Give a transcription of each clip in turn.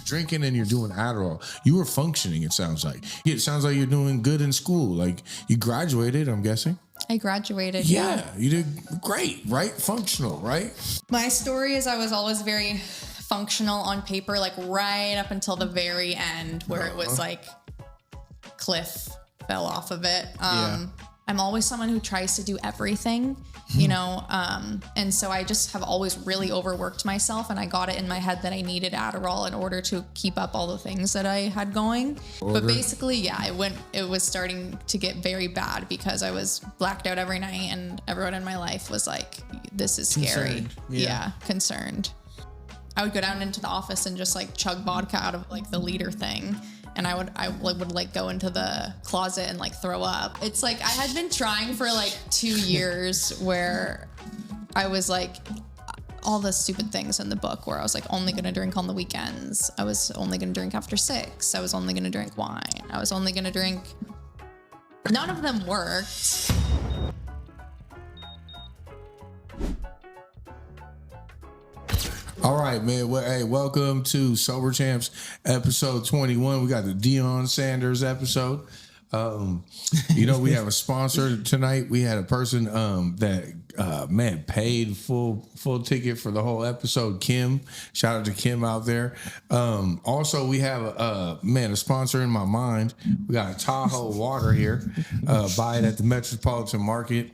drinking and you're doing Adderall. You were functioning, it sounds like. Yeah, it sounds like you're doing good in school. Like, you graduated, I'm guessing. I graduated. Yeah, you did great, right? Functional, right? My story is I was always very functional on paper, like right up until the very end where it was like cliff fell off of it. I'm always someone who tries to do everything, you know, and so I just have always really overworked myself, and I got it in my head that I needed Adderall in order to keep up all the things that I had going. But basically, yeah, it was starting to get very bad because I was blacked out every night, and everyone in my life was like, this is scary. Yeah, concerned. I would go down into the office and just like chug vodka out of like the liter thing. And I would like go into the closet and like throw up. It's like I had been trying for like 2 years where I was like all the stupid things in the book where I was like only going to drink on the weekends. I was only going to drink after 6. I was only going to drink wine. I was only going to drink. None of them worked. All right, man. Well, hey, welcome to Sober Champs episode 21. We got the Deion Sanders episode. You know, we have a sponsor tonight. We had a person that paid full ticket for the whole episode. Kim, shout out to Kim out there. Also, we have a sponsor in my mind. We got a Tahoe water here. Buy it at the Metropolitan Market.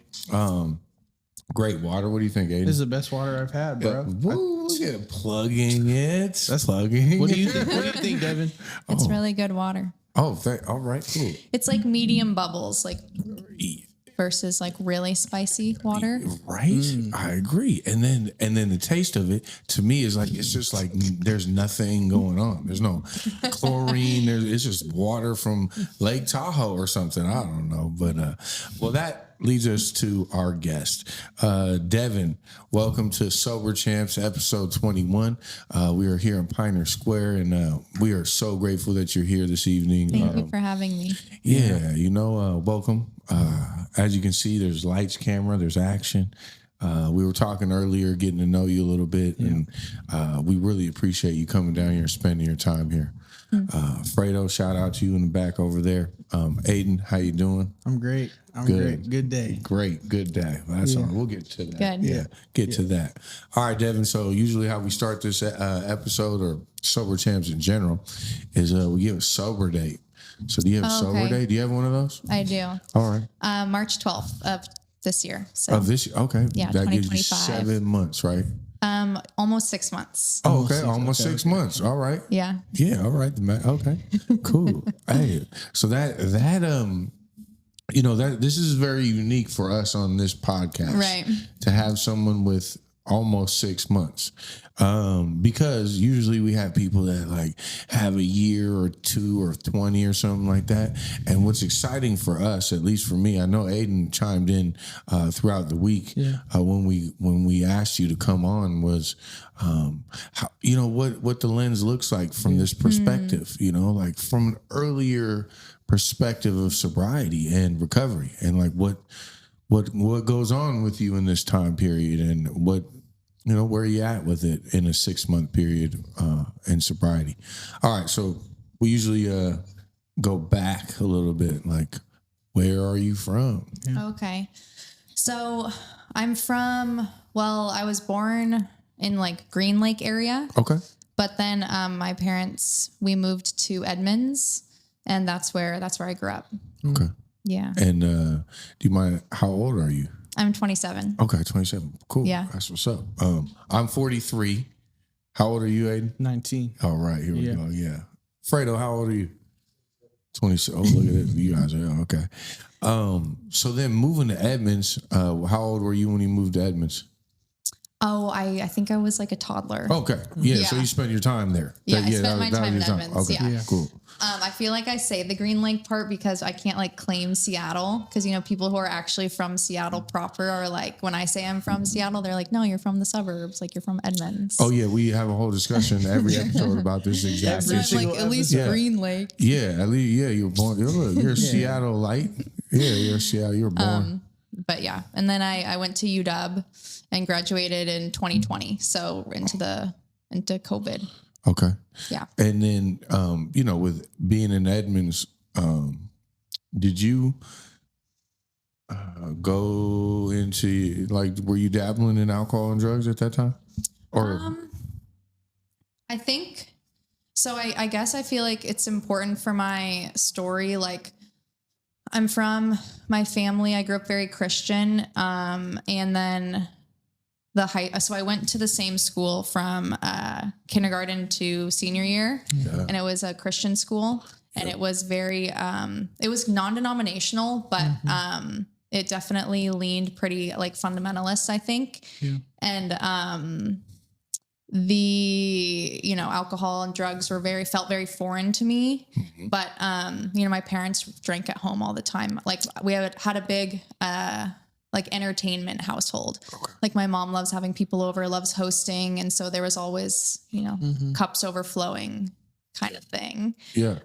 Great water. What do you think, Aiden? This is the best water I've had, bro. Woo, look at it, plugging it. That's plugging. What do you think? What do you think, Devon? It's really good water. Oh, all right, cool. It's like medium bubbles, like versus like really spicy water. Right, I agree. And then the taste of it to me is like it's just like there's nothing going on. There's no chlorine. It's just water from Lake Tahoe or something. I don't know, but well that leads us to our guest, Devon. Welcome to Sober Champs episode 21. We are here in Pioneer Square, and we are so grateful that you're here this evening. Thank you for having me. Yeah, you know, welcome. As you can see, there's lights, camera, there's action. We were talking earlier, getting to know you a little bit, and we really appreciate you coming down here and spending your time here. Fredo, shout out to you in the back over there. Aiden, how you doing? I'm great. Great. Good day. Great. Good day. That's all. We'll get to that. Good. Yeah. Get to that. All right, Devon. So usually how we start this episode or Sober Champs in general is we give a sober date. So do you have a sober date? Do you have one of those? I do. All right. March 12th of this year. So of this year? Okay. Yeah, that gives you 2025. 7 months, right? Almost 6 months. Oh, okay. Almost 6 months. All right. Yeah. Yeah. All right. Okay. Cool. Hey, so that you know, that this is very unique for us on this podcast, Right? To have someone with almost 6 months, because usually we have people that like have a year or 2 or 20 or something like that. And what's exciting for us, at least for me, I know Aiden chimed in throughout the week when we asked you to come on, was how, you know, what the lens looks like from this perspective, you know, like from an earlier perspective of sobriety and recovery, and like what goes on with you in this time period, and what, you know, where you at with it in a 6 month period in sobriety. All right, so we usually go back a little bit, like where are you from? Okay. So I'm from, I was born in like Green Lake area. Okay. But then my parents, we moved to Edmonds, and that's where I grew up. Okay. Yeah. And do you mind, how old are you? I'm 27. Okay, 27. Cool. Yeah. That's what's up. I'm 43. How old are you, Aiden? 19. All right, here we go. Yeah. Fredo, how old are you? 26. Oh, look at this. You guys are okay. So then moving to Edmonds, how old were you when you moved to Edmonds? Oh, I think I was like a toddler. Okay. Yeah. So you spent your time there. Yeah, I spent my time in Edmonds. Okay. Yeah. Cool. I feel like I say the Green Lake part because I can't like claim Seattle, because, you know, people who are actually from Seattle proper are like, when I say I'm from Seattle, they're like, no, you're from the suburbs. Like, you're from Edmonds. Oh yeah. We have a whole discussion every episode about this exact So I'm like, at least Green Lake. Yeah. At least, yeah, you're born. You're a Seattle light. Yeah. You're Seattle. You're born. But yeah. And then I went to UW and graduated in 2020. So into COVID. Okay. Yeah. And then, with being in Edmonds, did you go into were you dabbling in alcohol and drugs at that time? Or I think so. I guess I feel like it's important for my story. Like, I'm from my family. I grew up very Christian. And then so I went to the same school from kindergarten to senior year, and it was a Christian school, and it was very, it was non-denominational, but it definitely leaned pretty like fundamentalist, I think. Yeah. And alcohol and drugs felt very foreign to me. Mm-hmm. But my parents drank at home all the time. Like, we had a big entertainment household. Okay. Like, my mom loves having people over, loves hosting, and so there was always cups overflowing kind of thing. Yeah.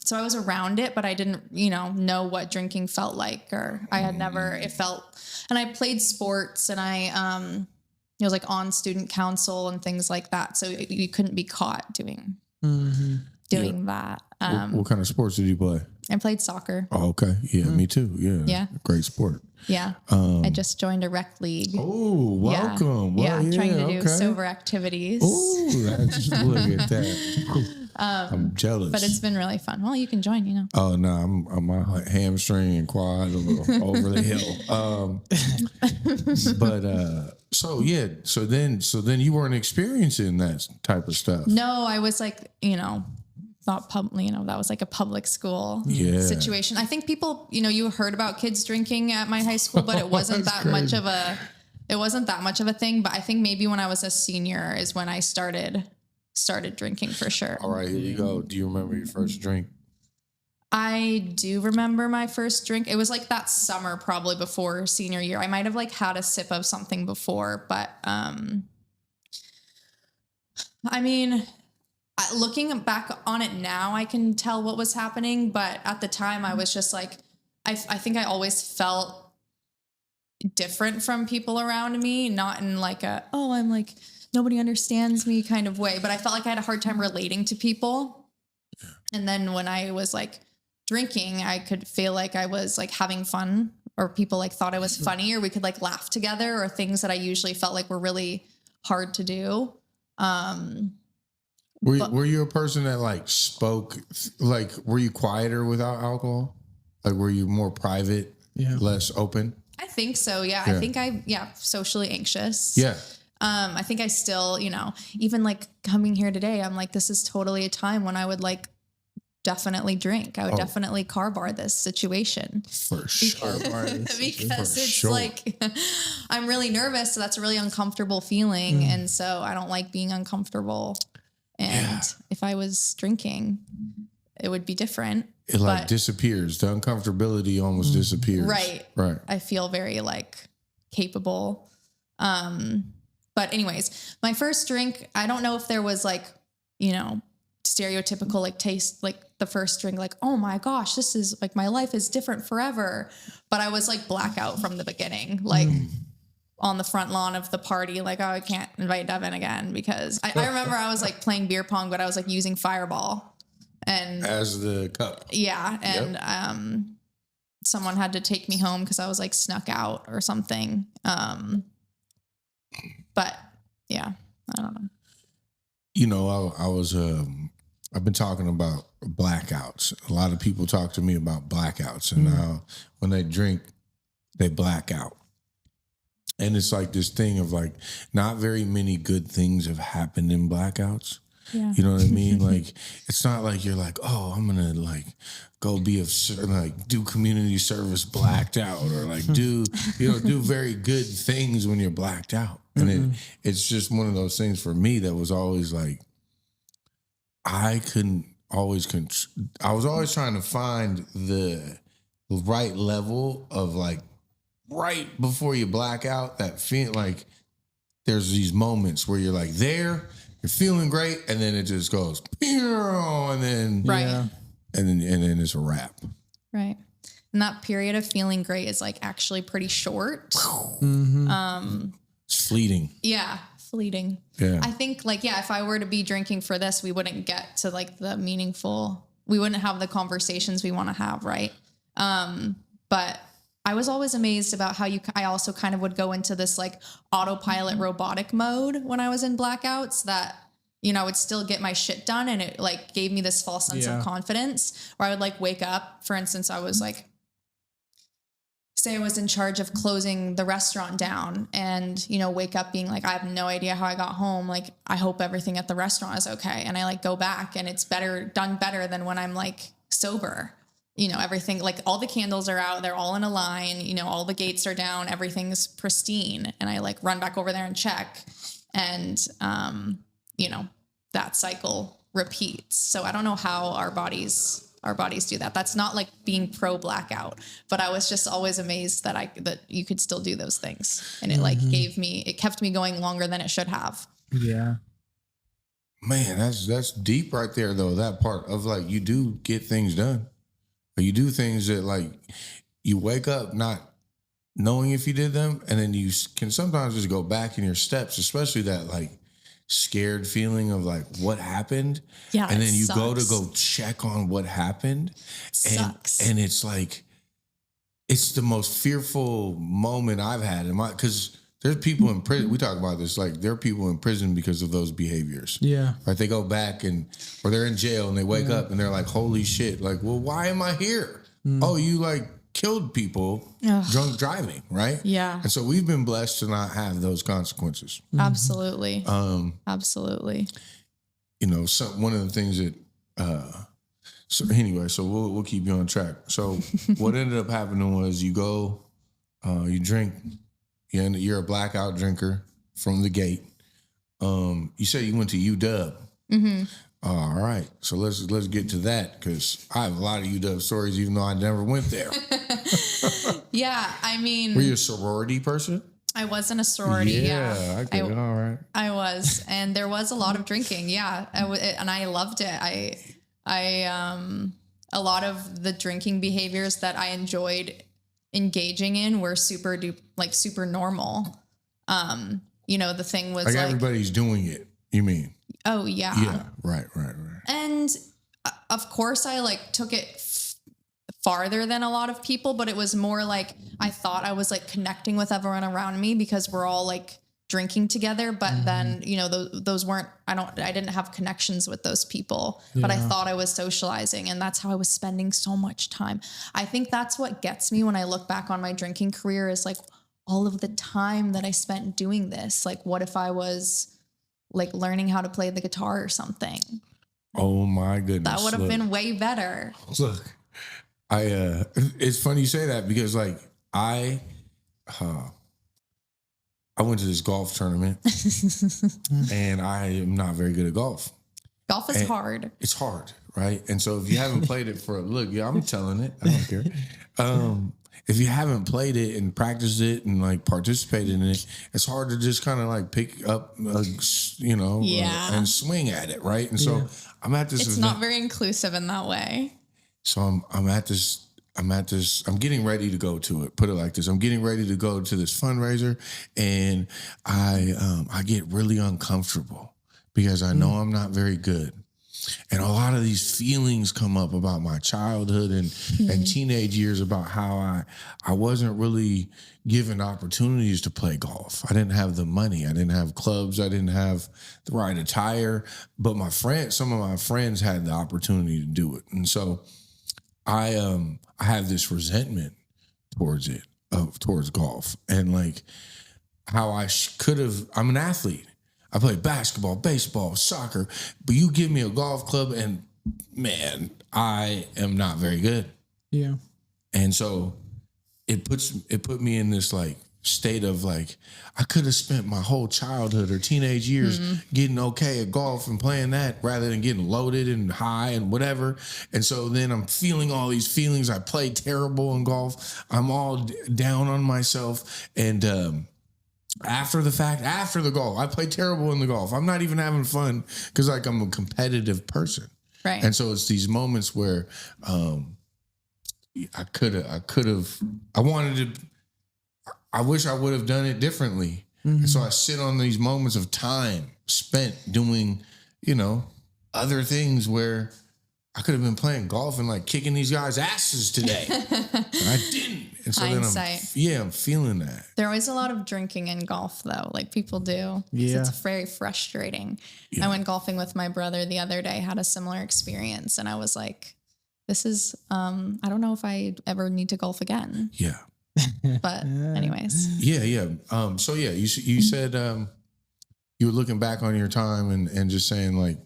So I was around it, but I didn't know what drinking felt like, or I had never. It felt, and I played sports, and I was like on student council and things like that, so you couldn't be caught doing that. What kind of sports did you play? I played soccer. Oh, okay. Yeah, me too. Yeah. Great sport. Yeah. I just joined a rec league. Oh, welcome. Yeah. Well, trying to do sober activities. Oh, look at that. I'm jealous. But it's been really fun. Well, you can join, Oh, no, I'm my hamstring and quad a little over the hill. So then you weren't experiencing that type of stuff. No, I was like, not public, that was like a public school situation. I think people, you heard about kids drinking at my high school, but it wasn't that much of a thing. But I think maybe when I was a senior is when I started drinking for sure. All right, here you go. Do you remember your first drink? I do remember my first drink. It was like that summer, probably before senior year. I might have had a sip of something before, but looking back on it now, I can tell what was happening. But at the time, I was just like, I think I always felt different from people around me, not in like I'm like, nobody understands me kind of way. But I felt like I had a hard time relating to people. And then when I was like drinking, I could feel like I was like having fun, or people like thought I was funny, or we could like laugh together, or things that I usually felt like were really hard to do. Were you a person that like spoke, like, were you quieter without alcohol? Like, were you more private, less open? I think so. Yeah. I think socially anxious. Yeah. I think I still, even like coming here today, I'm like, this is totally a time when I would like definitely drink. I would definitely car bar this situation. For sure. Because it's like, I'm really nervous. So that's a really uncomfortable feeling. And so I don't like being uncomfortable. And if I was drinking, it would be different. It disappears. The uncomfortability almost disappears. Right. I feel very like capable. But anyways, my first drink, I don't know if there was like, stereotypical like taste, like the first drink, like, oh my gosh, this is like, my life is different forever. But I was like blackout from the beginning, like on the front lawn of the party, like, oh, I can't invite Devon again, because I remember I was like playing beer pong, but I was like using Fireball and as the cup. Yeah. And someone had to take me home because I was like snuck out or something. But yeah, I don't know. I've been talking about blackouts. A lot of people talk to me about blackouts, and how when they drink, they black out. And it's like this thing of like, not very many good things have happened in blackouts. Yeah. You know what I mean? Like, it's not like you're like, oh, I'm going to like go do community service blacked out, or like do very good things when you're blacked out. And it's just one of those things for me that was always like, I was always trying to find the right level of like, right before you black out, that feel like there's these moments where you're like you're feeling great, and then it just goes, and then and then it's a wrap. Right. And that period of feeling great is like actually pretty short. It's fleeting. Yeah, fleeting. Yeah. I think like, yeah, if I were to be drinking for this, we wouldn't get to like we wouldn't have the conversations we want to have. Right. But I was always amazed about how I also kind of would go into this like autopilot robotic mode when I was in blackouts that, you know, I would still get my shit done. And it like gave me this false sense of confidence where I would like wake up. For instance, I was like, say I was in charge of closing the restaurant down and, you know, wake up being like, I have no idea how I got home. Like, I hope everything at the restaurant is okay. And I like go back and it's done better than when I'm like sober. You know, everything, like all the candles are out, they're all in a line, you know, all the gates are down, everything's pristine. And I like run back over there and check. And, you know, that cycle repeats. So I don't know how our bodies do that. That's not like being pro blackout, but I was just always amazed that you could still do those things. And it like it kept me going longer than it should have. Yeah. Man, that's deep right there though. That part of like, you do get things done. You do things that like you wake up not knowing if you did them, and then you can sometimes just go back in your steps, especially that like scared feeling of like what happened. Yeah. And then you sucks. go to go check on what happened. Sucks. And it's like, it's the most fearful moment I've had in my, because there's people in prison. We talk about this, like there are people in prison because of those behaviors. Yeah. Right. They go back or they're in jail and they wake up and they're like, holy shit. Like, well, why am I here? Oh, you like killed people drunk driving. Right. Yeah. And so we've been blessed to not have those consequences. Absolutely. Absolutely. You know, one of the things that, so anyway, so we'll keep you on track. So what ended up happening was you go, you drink, and you're a blackout drinker from the gate. You said you went to UW. Mm-hmm. All right. So let's get to that, because I have a lot of UW stories, even though I never went there. Yeah. I mean, were you a sorority person? I was in a sorority. Yeah. I get it. All right. I was. And there was a lot of drinking. Yeah. And I loved it. A lot of the drinking behaviors that I enjoyed engaging in were super normal. You know, the thing was like everybody's doing it, you mean? Oh yeah. Yeah. Right. And of course I like took it farther than a lot of people, but it was more like, I thought I was like connecting with everyone around me because we're all like drinking together. But then, you know, those weren't, I didn't have connections with those people, but I thought I was socializing, and that's how I was spending so much time. I think that's what gets me when I look back on my drinking career, is like all of the time that I spent doing this. Like, what if I was like learning how to play the guitar or something? Oh my goodness. That would have been way better. Look, it's funny you say that, because like I went to this golf tournament and I am not very good at golf. Golf is hard. It's hard, right? And so if you haven't played it I'm telling it, I don't care. If you haven't played it and practiced it and like participated in it, it's hard to just kind of like pick up, and swing at it, right? And so I'm at this. It's event. not very inclusive in that way. So I'm getting ready to go to it. Put it like this: I'm getting ready to go to this fundraiser, and I get really uncomfortable because I know I'm not very good. And a lot of these feelings come up about my childhood and teenage years, about how I wasn't really given opportunities to play golf. I didn't have the money. I didn't have clubs. I didn't have the right attire. But some of my friends had the opportunity to do it. And so I have this resentment towards it, towards golf, and like how I could have. I'm an athlete. I play basketball, baseball, soccer, but you give me a golf club and man, I am not very good. Yeah. And so it put me in this like state of like, I could have spent my whole childhood or teenage years getting okay at golf and playing that rather than getting loaded and high and whatever. And so then I'm feeling all these feelings. I play terrible in golf. I'm all down on myself. And, after the golf, I play terrible in the golf. I'm not even having fun because like I'm a competitive person. Right. And so it's these moments where I wish I would have done it differently. And so I sit on these moments of time spent doing, other things where I could have been playing golf and like kicking these guys' asses today. I didn't. And so Hindsight. then I'm feeling that. There is a lot of drinking in golf though. Like people do. Yeah. It's very frustrating. Yeah. I went golfing with my brother the other day, had a similar experience. And I was like, this is, I don't know if I ever need to golf again. Yeah. But anyways. Yeah. So yeah, you said, you were looking back on your time and just saying like,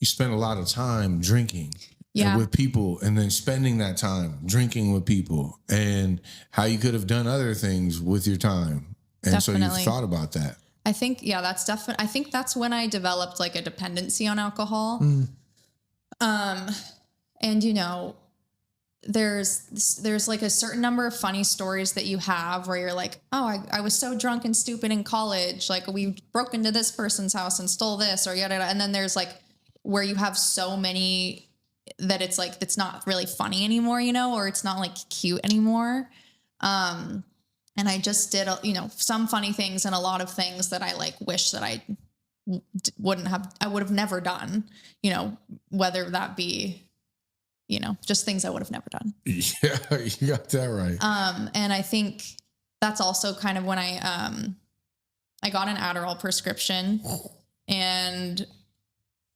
you spent a lot of time drinking with people and then spending that time drinking with people and how you could have done other things with your time. And Definitely. So you've thought about that. I think, that's definitely, I think that's when I developed like a dependency on alcohol. And there's like a certain number of funny stories that you have where you're like, oh, I was so drunk and stupid in college. Like we broke into this person's house and stole this or yada, yada. And then there's like where you have so many that it's like, it's not really funny anymore, or it's not like cute anymore. And I just did, some funny things and a lot of things that I like wish that I would have never done, whether that be, just things I would have never done. Yeah, you got that right. And I think that's also kind of when I got an Adderall prescription and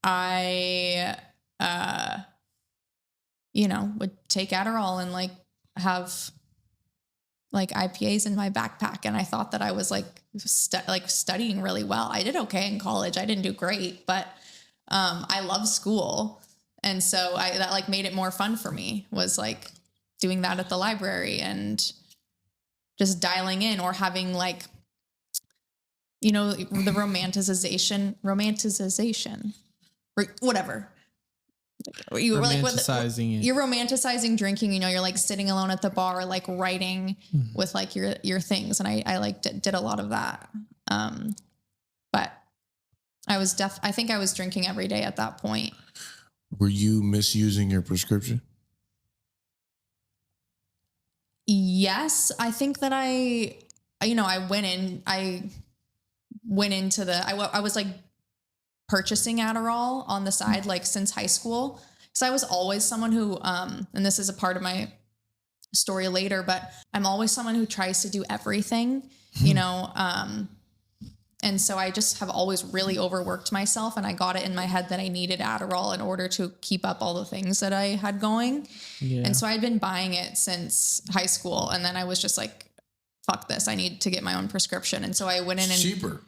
I, would take Adderall and like have like IPAs in my backpack. And I thought that I was like, studying really well. I did okay in college. I didn't do great, but, I love school. And so that like made it more fun for me was like doing that at the library and just dialing in or having like, the romanticization, whatever. You were like romanticizing it. You're romanticizing drinking. You're like sitting alone at the bar, like writing with like your things, and I like did a lot of that. But I think I was drinking every day at that point. Were you misusing your prescription? Yes, I think that I went into I was like purchasing Adderall on the side, like since high school. So I was always someone who, and this is a part of my story later, but I'm always someone who tries to do everything, and so I just have always really overworked myself, and I got it in my head that I needed Adderall in order to keep up all the things that I had going. Yeah. And so I'd been buying it since high school, and then I was just like, fuck this, I need to get my own prescription. And so I went in and cheaper.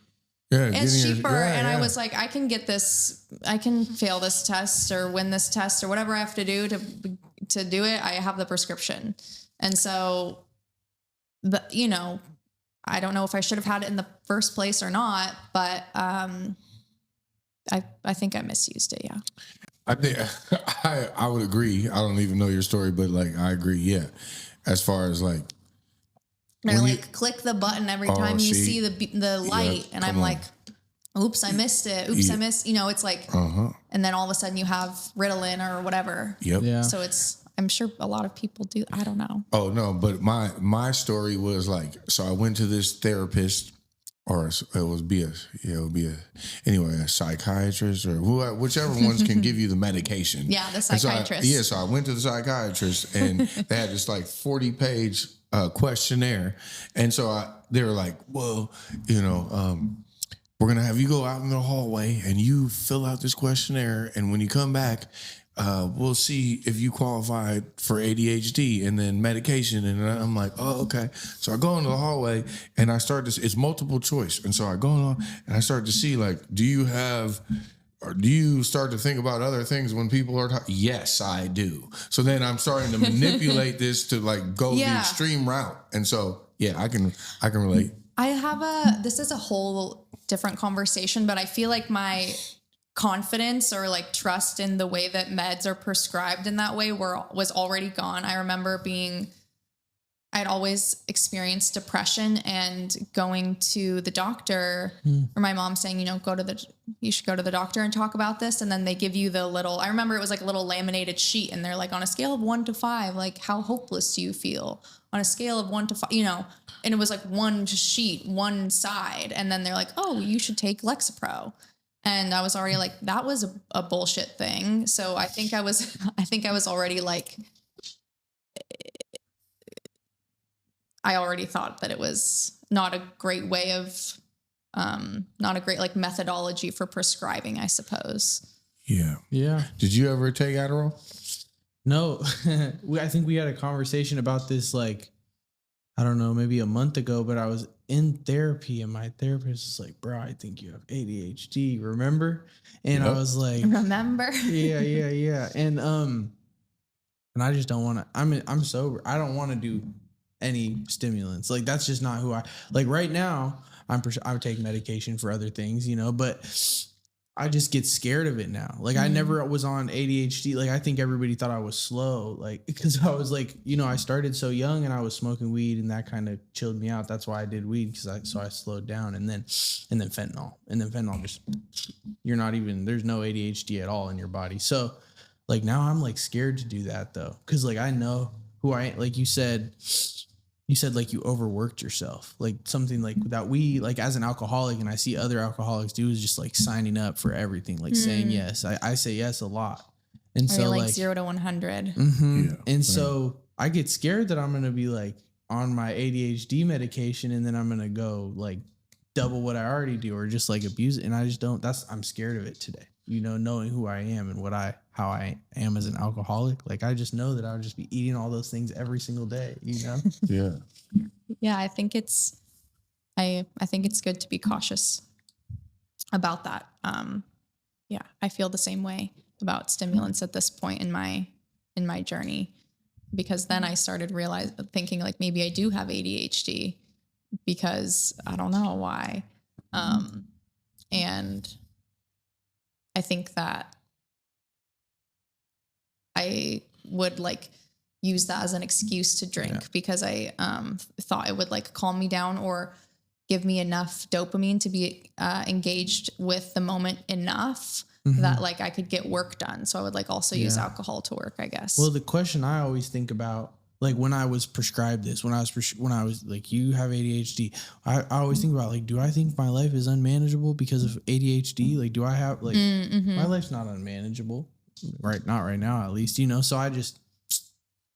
Yeah, it's cheaper. I was like, I can get this, I can fail this test or win this test or whatever I have to do to do it. I have the prescription. And so, I don't know if I should have had it in the first place or not, but I think I misused it. Yeah. I think I would agree. I don't even know your story, but like I agree. Yeah, as far as like, they're like click the button every time you see the light, and I'm like, oops, I missed it. Oops, I missed. It's like, and then all of a sudden you have Ritalin or whatever. Yep. Yeah. So I'm sure a lot of people do. I don't know. Oh no, but my story was like, so I went to this therapist, or it would be a psychiatrist or whichever ones can give you the medication. Yeah, the psychiatrist. So I went to the psychiatrist, and they had this like 40-page questionnaire, and so they were like, well, we're gonna have you go out in the hallway and you fill out this questionnaire, and when you come back, we'll see if you qualify for ADHD and then medication. And I'm like, oh, okay. So I go into the hallway and I start to, it's multiple choice. And so I go on and I start to see like, do you start to think about other things when people are talking? Yes, I do. So then I'm starting to manipulate this to like go the extreme route. And so, yeah, I can relate. This is a whole different conversation, but I feel like my confidence or like trust in the way that meds are prescribed in that way was already gone. I remember being I'd always experienced depression, and going to the doctor, or my mom saying, you know, you should go to the doctor and talk about this. And then they give you I remember it was like a little laminated sheet, and they're like, on a scale of 1 to 5, like, how hopeless do you feel? On a scale of 1 to 5, you know, and it was like one sheet, one side. And then they're like, oh, you should take Lexapro. And I was already like, that was a bullshit thing. So I think I was already like, I already thought that it was not a great way of, not a great like methodology for prescribing, I suppose. Yeah. Yeah. Did you ever take Adderall? No, I think we had a conversation about this, like, I don't know, maybe a month ago, but I was in therapy and my therapist was like, bro, I think you have ADHD, remember? And I was like, remember? Yeah. And I just don't want to, I'm sober. I don't want to do any stimulants. Like, that's just not who like right now. I take medication for other things, you know, but I just get scared of it now. Like, I never was on ADHD. Like, I think everybody thought I was slow, like, because I was like, you know, I started so young and I was smoking weed, and that kind of chilled me out. That's why I did weed, so I slowed down. And then fentanyl just, there's no ADHD at all in your body. So like now I'm like scared to do that though. Cause like I know who like you said like you overworked yourself, like something like that we like as an alcoholic, and I see other alcoholics do, is just like signing up for everything, like saying yes. I say yes a lot. And so like 0 to 100. Yeah, and so I get scared that I'm going to be like on my ADHD medication, and then I'm going to go like double what I already do, or just like abuse it. And I just don't, I'm scared of it today, you know, knowing who I am and how I am as an alcoholic. Like, I just know that I would just be eating all those things every single day, you know? Yeah. Yeah. I think it's good to be cautious about that. Yeah, I feel the same way about stimulants at this point in my journey, because then I started thinking like maybe I do have ADHD, because I don't know why. And I think that I would like use that as an excuse to drink, because I thought it would like calm me down or give me enough dopamine to be engaged with the moment enough that like I could get work done. So I would like also use alcohol to work, I guess. Well, the question I always think about, like when I was prescribed this, when I was like, you have ADHD, I always think about like, do I think my life is unmanageable because of ADHD? Like, do I have like, my life's not unmanageable, right? Not right now, at least, you know? So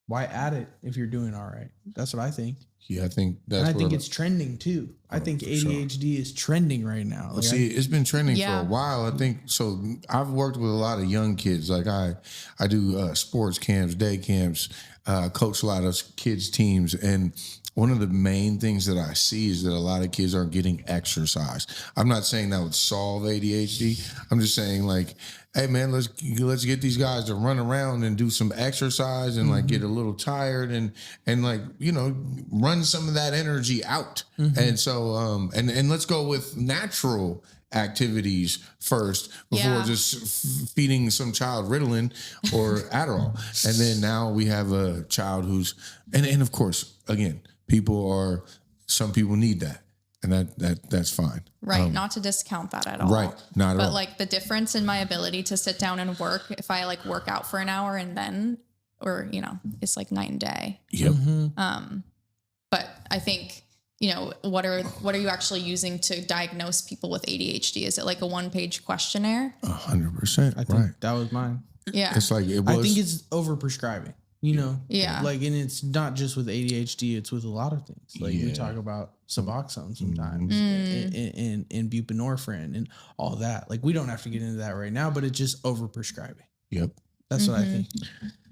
why add it if you're doing all right? That's what I think. Yeah, I think that's. And I think it's trending too. I think ADHD is trending right now. Like, it's been trending for a while. I think so. I've worked with a lot of young kids. Like I do sports camps, day camps, coach a lot of kids teams, and one of the main things that I see is that a lot of kids aren't getting exercise. I'm not saying that would solve ADHD. I'm just saying like, hey man, let's get these guys to run around and do some exercise and like get a little tired and like, you know, run some of that energy out. And so and let's go with natural activities first before just feeding some child Ritalin or Adderall. And then now we have a child who's and of course, again, some people need that. And that's fine. Right. Not to discount that at all. Right. Not at all. But like the difference in my ability to sit down and work, if I like work out for an hour and then, or, you know, it's like night and day. Yep. But I think, you know, what are you actually using to diagnose people with ADHD? Is it like a 1-page questionnaire? 100%. I think that was mine. Yeah. It's like it was. I think it's overprescribing. You know, like, and it's not just with ADHD; it's with a lot of things. Like we talk about Suboxone sometimes, and buprenorphine and all that. Like we don't have to get into that right now, but it's just overprescribing. Yep, that's what I think.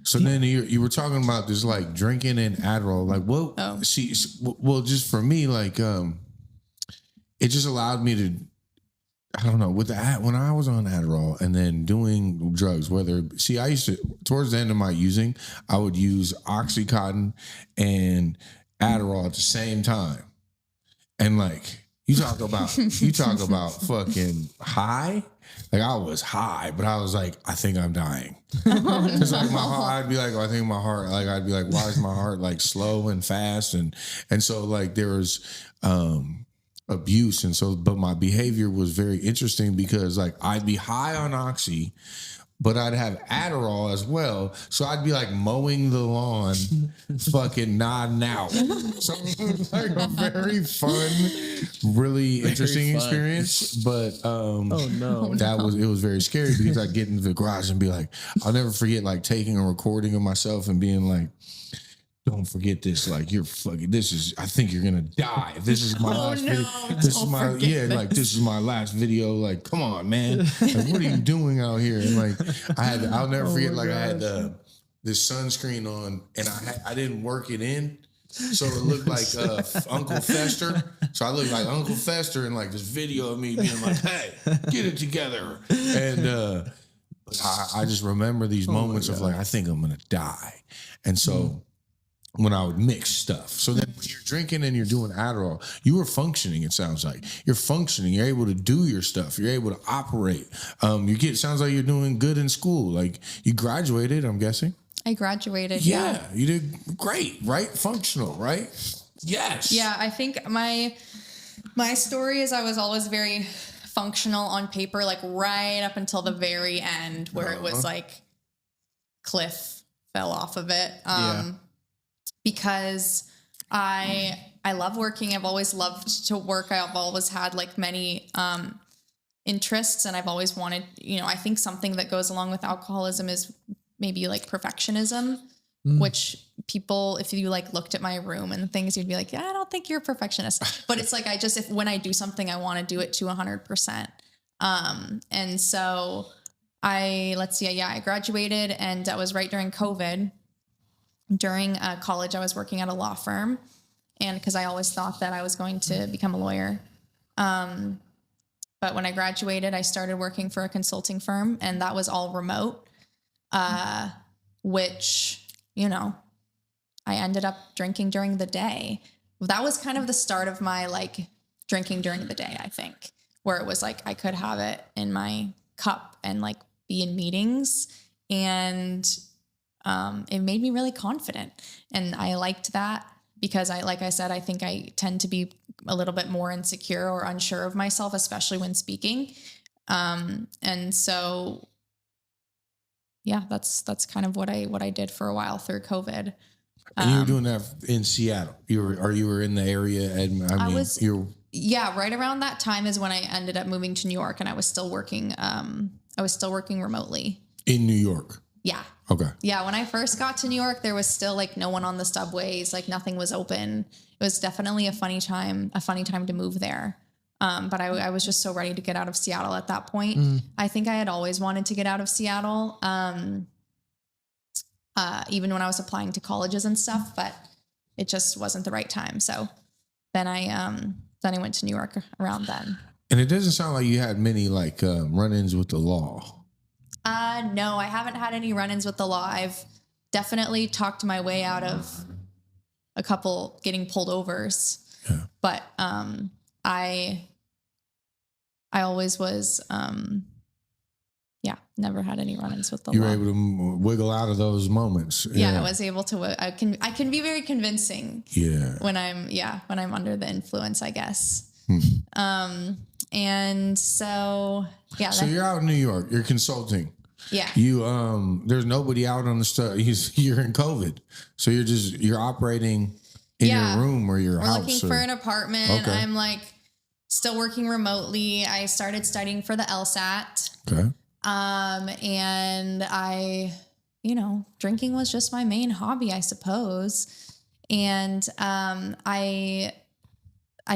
So then you were talking about this like drinking and Adderall. Like, well, well, just for me, like, it just allowed me to. I don't know, with when I was on Adderall and then doing drugs, I used to, towards the end of my using, I would use Oxycontin and Adderall at the same time. And like, You talk about fucking high. Like I was high, but I was like, I think I'm dying. It's like my heart, I'd be like, oh, I think my heart, like I'd be like, why is my heart like slow and fast? And so like there was abuse. And so, but my behavior was very interesting because like I'd be high on oxy, but I'd have Adderall as well. So I'd be like mowing the lawn, fucking nodding out. So it was like a very fun, really interesting fun. experience. But it was very scary because I'd get into the garage and be like, I'll never forget like taking a recording of myself and being like, don't forget this. Like you're fucking. I think you're gonna die. This is my last video. This is my this is my last video. Like, come on, man. Like, what are you doing out here? And like, I'll never forget. Like, I had this sunscreen on, and I didn't work it in, so it looked like Uncle Fester. So I looked like Uncle Fester in like this video of me being like, "Hey, get it together." And I just remember these moments of like, I think I'm gonna die, and so. When I would mix stuff. So then when you're drinking and you're doing Adderall, you were functioning, it sounds like. You're functioning. You're able to do your stuff. You're able to operate. Sounds like you're doing good in school. Like you graduated, I'm guessing. I graduated. Yeah. You did great, right? Functional, right? Yes. Yeah, I think my story is I was always very functional on paper, like right up until the very end where it was like cliff fell off of it. Because I love working. I've always loved to work. I've always had like many interests, and I've always wanted, I think something that goes along with alcoholism is maybe like perfectionism, which people, if you like looked at my room and things, you'd be like, yeah, I don't think you're a perfectionist. But it's like, when I do something, I want to do it to 100%. And so I graduated, and that was right during COVID. During college, I was working at a law firm, and because I always thought that I was going to become a lawyer. But when I graduated, I started working for a consulting firm, and that was all remote, which, I ended up drinking during the day. That was kind of the start of my like drinking during the day, I think, where it was like I could have it in my cup and like be in meetings, and it made me really confident, and I liked that because like I said, I think I tend to be a little bit more insecure or unsure of myself, especially when speaking. And so, yeah, that's kind of what I did for a while through COVID. And you were doing that in Seattle. You were in the area, and right around that time is when I ended up moving to New York, and I was still working. I was still working remotely in New York. Yeah. Okay. Yeah. When I first got to New York, there was still like no one on the subways, like nothing was open. It was definitely a funny time to move there. But I was just so ready to get out of Seattle at that point. I think I had always wanted to get out of Seattle. Even when I was applying to colleges and stuff, but it just wasn't the right time. So then I went to New York around then. And it doesn't sound like you had many like run-ins with the law. No, I haven't had any run-ins with the law. I've definitely talked my way out of a couple getting pulled overs. Yeah. But I always was never had any run-ins with the law. You were able to wiggle out of those moments. Yeah, I was able to. I can be very convincing. Yeah. When I'm under the influence, I guess. And so yeah. So you're out in New York. You're consulting. Yeah. You there's nobody out on the stuff. You're in COVID, so you're operating in your room or your house. We're looking for an apartment. Okay. I'm like still working remotely. I started studying for the LSAT. Okay. And I, drinking was just my main hobby, I suppose. And I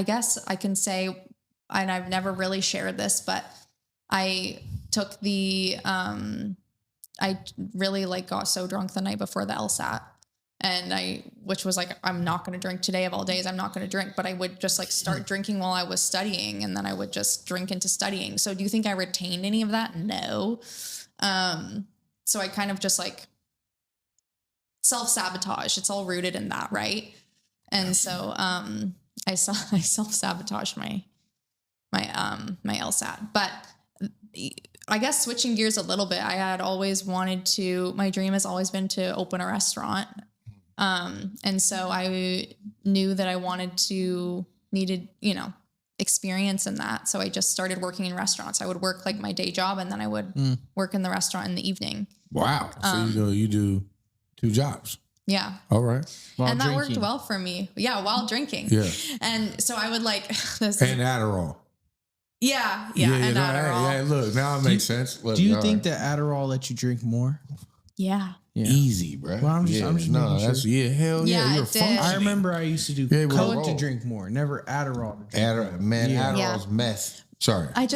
guess I can say, and I've never really shared this, but I took I really like got so drunk the night before the LSAT, and which was like, I'm not going to drink today of all days. I'm not going to drink, but I would just like start drinking while I was studying, and then I would just drink into studying. So do you think I retained any of that? No. So I kind of just like self-sabotage. It's all rooted in that. Right. And so, I self-sabotaged my LSAT. But I guess switching gears a little bit, I had always wanted to, my dream has always been to open a restaurant. And so I knew that I needed, experience in that. So I just started working in restaurants. I would work like my day job and then I would work in the restaurant in the evening. Wow. So you do 2 jobs. Yeah. All right. And that worked well for me. Yeah. While drinking. Yeah. And so I would like this. And Adderall. Yeah. And Adderall. Yeah. Look, now it makes sense. Look, do you think that Adderall lets you drink more? Yeah. Easy, bro. Well, I'm just that's sure. Hell yeah. You're functioning. I remember I used to do coke to drink more, never Adderall. Adderall's meth. Sorry. I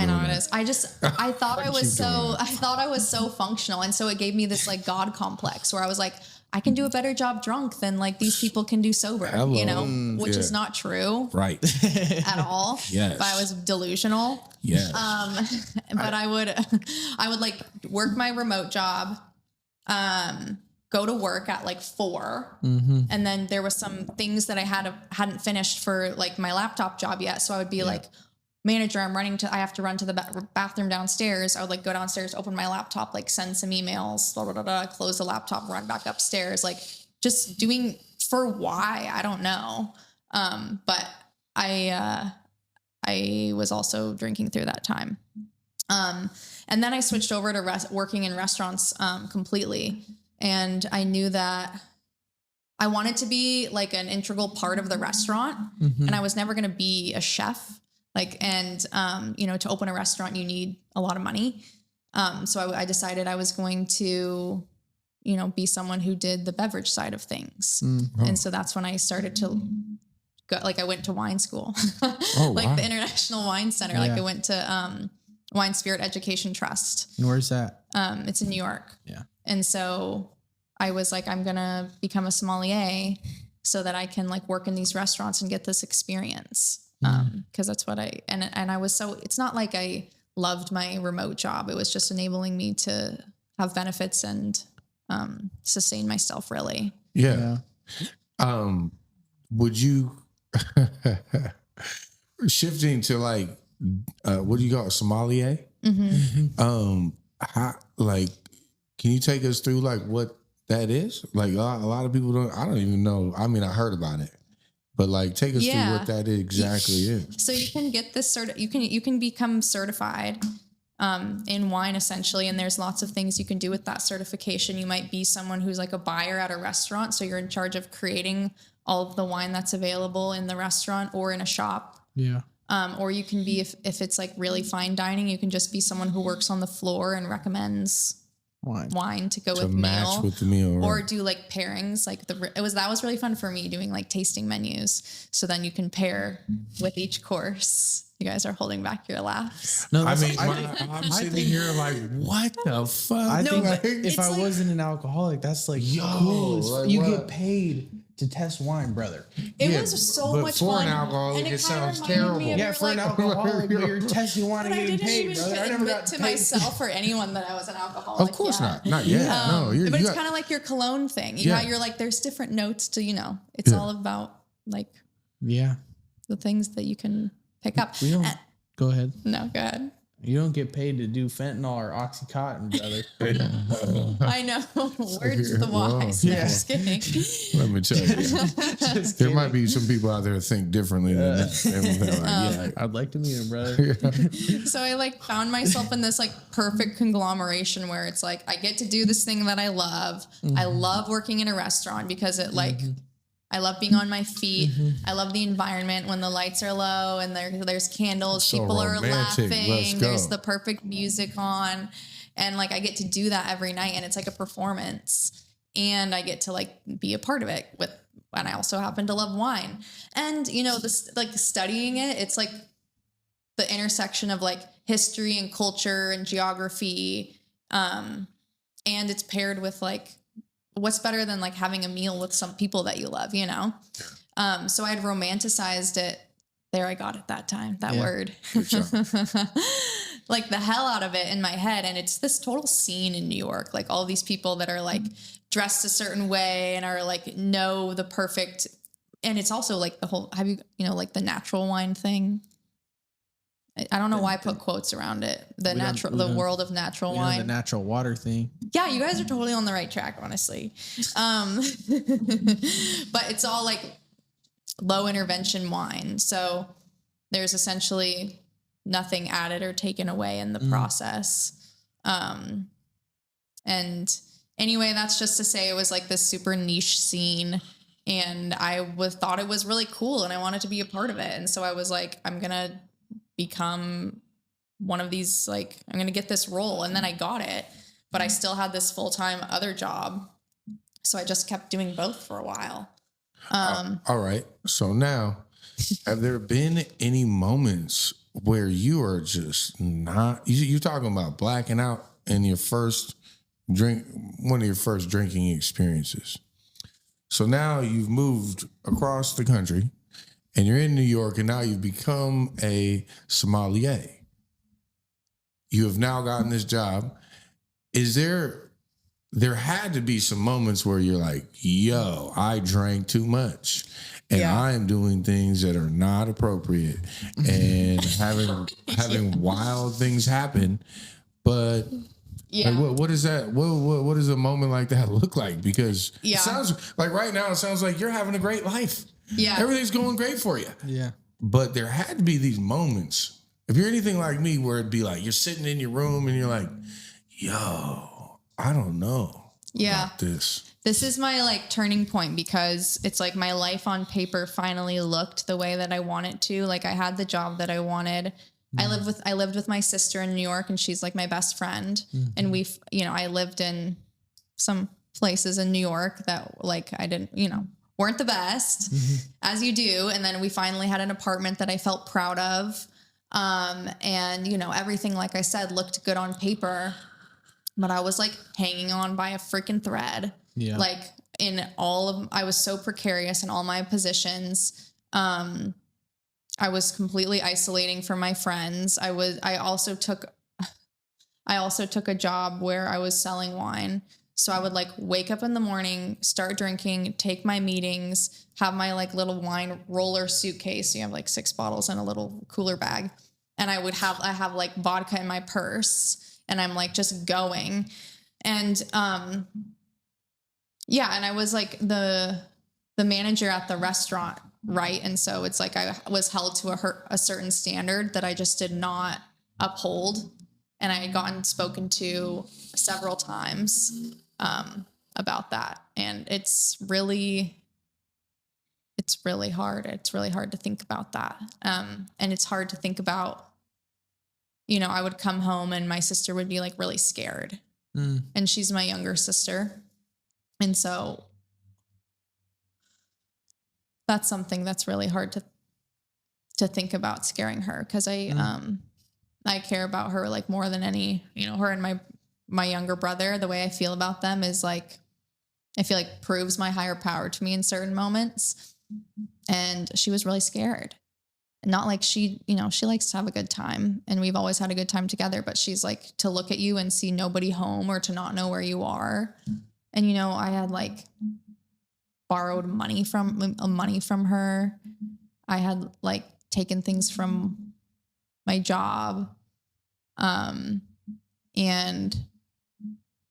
know it is. I thought I was so functional. And so it gave me this like God complex where I was like, I can do a better job drunk than like these people can do sober, which is not true. Right. At all. Yes. But I was delusional. Yes. But I would like work my remote job, go to work at like 4. And then there was some things that I hadn't finished for like my laptop job yet. So I would be like, manager, I have to run to the bathroom downstairs. I would like go downstairs, open my laptop, like send some emails, close the laptop, run back upstairs, like just doing for why, I don't know. But I was also drinking through that time. And then I switched over to working in restaurants, completely. And I knew that I wanted to be like an integral part of the restaurant and I was never going to be a chef. To open a restaurant, you need a lot of money. So I decided I was going to, be someone who did the beverage side of things. And so that's when I started to go, like I went to wine school, the International Wine Center. Yeah. Like I went to, Wine Spirit Education Trust. And where's that? It's in New York. Yeah. And so I was like, I'm going to become a sommelier so that I can like work in these restaurants and get this experience. Cause that's what and I was it's not like I loved my remote job. It was just enabling me to have benefits and, sustain myself really. Yeah. Would you shifting to like, what do you call it? Sommelier? How, like, can you take us through like what that is? Like a lot of people I don't even know. I mean, I heard about it. But like, take us through what that exactly is. So you can get this you can become certified in wine essentially, and there's lots of things you can do with that certification. You might be someone who's like a buyer at a restaurant, so you're in charge of creating all of the wine that's available in the restaurant or in a shop. Yeah. Or you can be if it's like really fine dining, you can just be someone who works on the floor and recommends wine to go with match with the meal, right? Or do like pairings. Like that was really fun for me doing like tasting menus. So then you can pair with each course. You guys are holding back your laughs. No, I'm sitting here like, what the fuck? I think if I wasn't an alcoholic, that's like cool. Like, you get paid to test wine, brother. It was so much fun. For an alcoholic, it sounds terrible. Yeah, for an alcoholic, but you're testing wine and getting paid, brother. I never got to myself or anyone that I was an alcoholic. Of course not. Not yet. No, but it's kind of like your cologne thing. You're like, there's different notes to, it's all about like, the things that you can pick up. Go ahead. No, go ahead. You don't get paid to do fentanyl or Oxycontin, brother. I know. Words to the wise. No, just kidding. Let me tell you. There might be some people out there that think differently than that. I'd like to meet him, brother. So I like found myself in this like perfect conglomeration where it's like I get to do this thing that I love. I love working in a restaurant because it like I love being on my feet. I love the environment when the lights are low and there's candles. So people are laughing. There's the perfect music on. And like I get to do that every night and it's like a performance. And I get to like be a part of it and I also happen to love wine. And this like studying it, it's like the intersection of like history and culture and geography. And it's paired with like what's better than like having a meal with some people that you love, So I'd romanticized it. There, I got it that time, that word. Like the hell out of it in my head. And it's this total scene in New York. Like all these people that are like dressed a certain way and are like, know the perfect. And it's also like the whole, like the natural wine thing. I don't know why I put quotes around it. The world of natural wine. The natural water thing. Yeah, you guys are totally on the right track, honestly. But it's all like low intervention wine. So there's essentially nothing added or taken away in the process. And anyway, that's just to say it was like this super niche scene. And I thought it was really cool and I wanted to be a part of it. And so I was like, I'm going to become one of these, like, I'm going to get this role. And then I got it, but I still had this full-time other job. So I just kept doing both for a while. All right. So now, have there been any moments where you are just not, you're talking about blacking out in your first drink, one of your first drinking experiences. So now you've moved across the country and you're in New York and now you've become a sommelier. You have now gotten this job. Is there had to be some moments where you're like, yo, I drank too much and I am doing things that are not appropriate and having wild things happen. But like, what is that? What does a moment like that look like? Because it sounds like right now, it sounds like you're having a great life. Yeah. Everything's going great for you. Yeah. But there had to be these moments. If you're anything like me, where it'd be like, you're sitting in your room and you're like, yo, I don't know about this. This is my like turning point because it's like my life on paper finally looked the way that I want it to. Like I had the job that I wanted. I lived with my sister in New York and she's like my best friend. And I lived in some places in New York that like I didn't, weren't the best as you do. And then we finally had an apartment that I felt proud of. And everything, like I said, looked good on paper, but I was like hanging on by a freaking thread. Yeah. Like I was so precarious in all my positions. I was completely isolating from my friends. I also took a job where I was selling wine. So I would like wake up in the morning, start drinking, take my meetings, have my like little wine roller suitcase. So you have like 6 bottles in a little cooler bag. And I have like vodka in my purse and I'm like just going. And, and I was like the manager at the restaurant. Right. And so it's like I was held to a certain standard that I just did not uphold. And I had gotten spoken to several times about that. And it's really hard. It's really hard to think about that. And it's hard to think about, I would come home and my sister would be like really scared. And she's my younger sister. And so that's something that's really hard to think about, scaring her. Cause I care about her like more than any, her and my younger brother. The way I feel about them is like, I feel like proves my higher power to me in certain moments. And she was really scared. Not like she likes to have a good time and we've always had a good time together, but she's like to look at you and see nobody home or to not know where you are. And, I had like borrowed money from her. I had like taken things from my job. And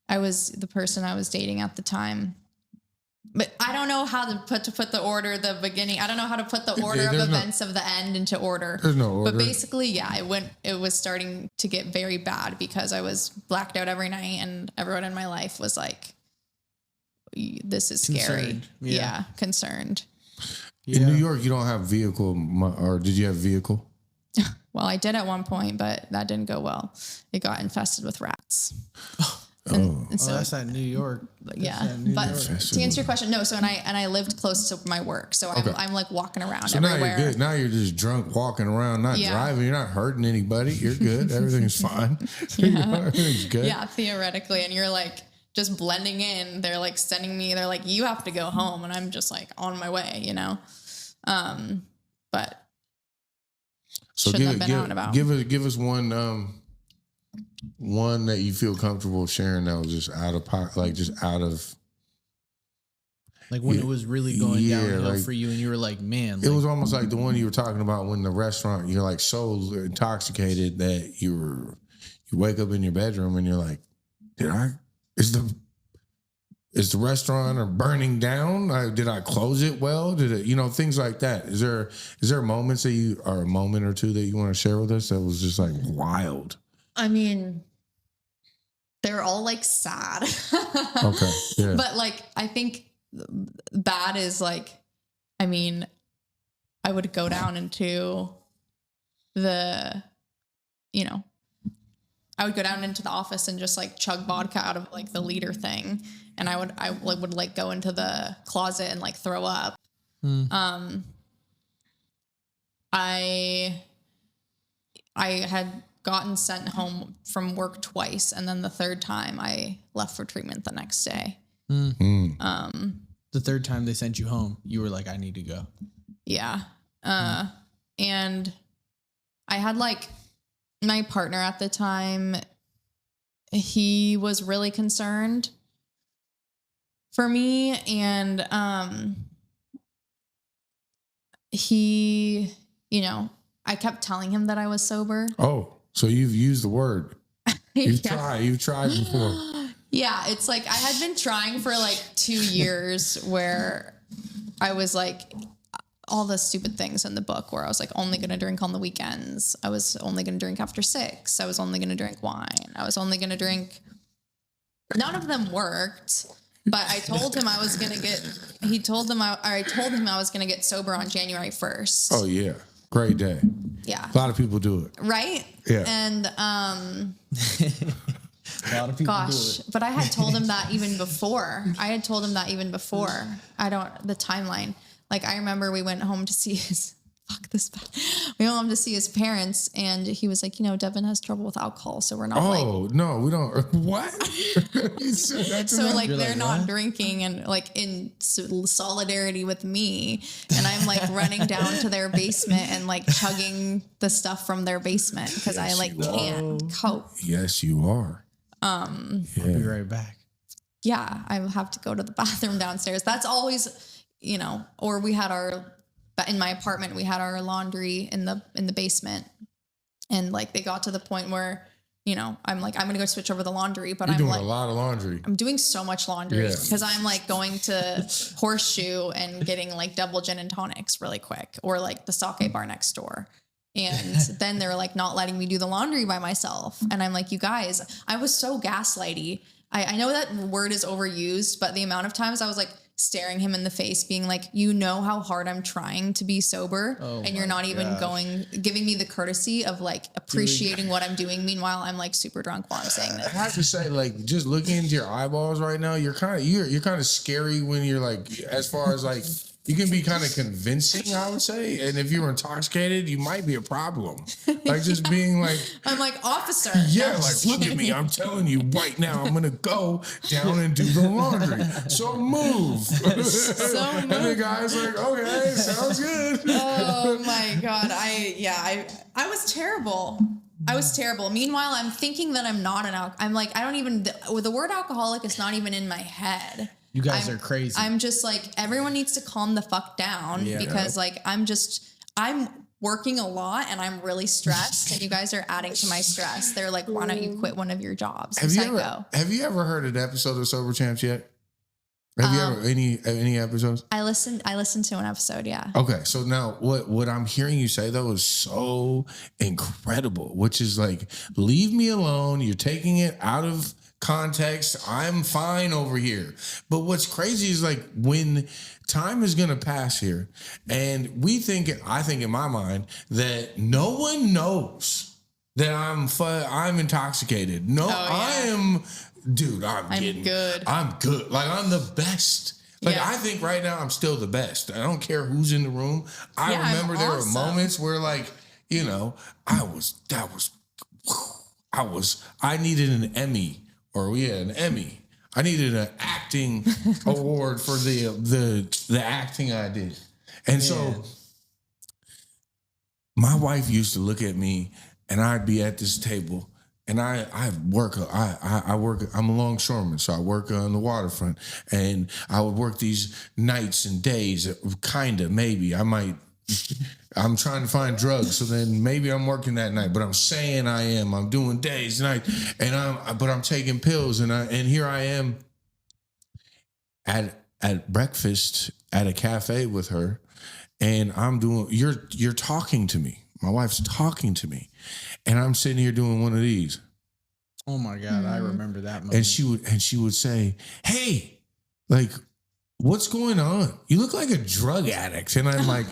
I was the person I was dating at the time, but I don't know how to put the order, the beginning. I don't know how to put the order of events of the end into order. There's no order. But basically, it was starting to get very bad because I was blacked out every night and everyone in my life was like, this is scary. Concerned. In New York, you don't have vehicle, or did you have vehicle? Well, I did at one point, but that didn't go well. It got infested with rats. And so, that's at New York. But to answer your question, no. So I lived close to my work, so I'm like walking around everywhere. Now you're good. Now you're just drunk, walking around, not driving. You're not hurting anybody. You're good. Everything's fine. Everything's good. Yeah, theoretically, and you're like just blending in. They're like sending me. They're like, you have to go home, and I'm just like on my way. But so give us one that you feel comfortable sharing that was just out of pocket, like just out of. Like when it was really going downhill like, for you and you were like, man. It was almost like the one you were talking about when the restaurant, you're like so intoxicated that you wake up in your bedroom and you're like, is the restaurant or burning down? Did I close it well? Did it, things like that. Is there moments or a moment or two that you want to share with us that was just like wild? I mean, they're all like sad. Okay. Yeah. But like, I think bad is like, I mean, I would go down into the, I would go down into the office and just like chug vodka out of like the liter thing. And I would like go into the closet and like throw up. I had gotten sent home from work twice. And then the third time I left for treatment the next day. The third time they sent you home, you were like, I need to go. Yeah. And I had like my partner at the time, he was really concerned for me. And, he, I kept telling him that I was sober. Oh, so you've used the word. You've tried before. Yeah. It's like, I had been trying for like 2 years where I was like, all the stupid things in the book where I was like only going to drink on the weekends. I was only going to drink after 6. I was only going to drink wine. I was only going to drink. None of them worked, but I told him I was going to I told him I was going to get sober on January 1st. Oh yeah. Great day. Yeah. A lot of people do it. Right. Yeah. And, a lot of people do it. but I had told him that even before. The timeline. Like, I remember we went home to see we went home to see his parents, and he was like, Devon has trouble with alcohol, so we're not no, we don't. What? So like, they're not drinking and like in solidarity with me. And I'm like running down to their basement and like chugging the stuff from their basement because I like can't cope. Yes, you are. I'll be right back. Yeah, I have to go to the bathroom downstairs. That's always... or we had in my apartment, we had our laundry in the basement, and like they got to the point where, I'm like, I'm going to go switch over the laundry, but You're I'm doing like, a lot of laundry. I'm doing so much laundry because I'm like going to Horseshoe and getting like double gin and tonics really quick, or like the sake bar next door. And then they're like not letting me do the laundry by myself. And I'm like, you guys, I was so gaslighty. I know that word is overused, but the amount of times I was like staring him in the face, being like, how hard I'm trying to be sober. And you're not even giving me the courtesy of like appreciating what I'm doing. Meanwhile, I'm like super drunk while I'm saying this. I have to say, like, just looking into your eyeballs right now, you're kind of scary when you're like, as far as like, you can be kind of convincing, I would say. And if you were intoxicated, you might be a problem. Like just being like, I'm like, officer. Yeah, like, look at me. I'm telling you right now, I'm going to go down and do the laundry. So move. And the guy's like, okay, sounds good. Oh my God. I was terrible. Meanwhile, I'm thinking that I'm not I'm like, the word alcoholic is not even in my head. You guys are crazy. I'm just like, everyone needs to calm the fuck down because like, I'm working a lot and I'm really stressed and you guys are adding to my stress. They're like, why don't you quit one of your jobs? Have you ever heard an episode of Sober Champs yet? Have you ever any episodes? I listened to an episode. Yeah. Okay. So now what I'm hearing you say though is so incredible, which is like, leave me alone. You're taking it out of context. I'm fine over here. But what's crazy is like when time is going to pass here and I think in my mind that no one knows that I'm intoxicated. No, I am, dude, I'm good. I'm good. Like I'm the best. Like I think right now I'm still the best. I don't care who's in the room. I remember there were moments where like, I needed an Emmy. An Emmy. I needed an acting award for the acting I did. And so my wife used to look at me and I'd be at this table and I work. I work. I'm a longshoreman, so I work on the waterfront, and I would work these nights and days. Kinda, maybe I might. I'm trying to find drugs, so then maybe I'm working that night. But I'm saying I am. I'm doing days, nights, and I'm taking pills, and here I am at breakfast at a cafe with her, and I'm doing. You're talking to me. My wife's talking to me, and I'm sitting here doing one of these. Oh my God, I remember that moment. And she would say, "Hey, like, what's going on? You look like a drug addict." And I'm like,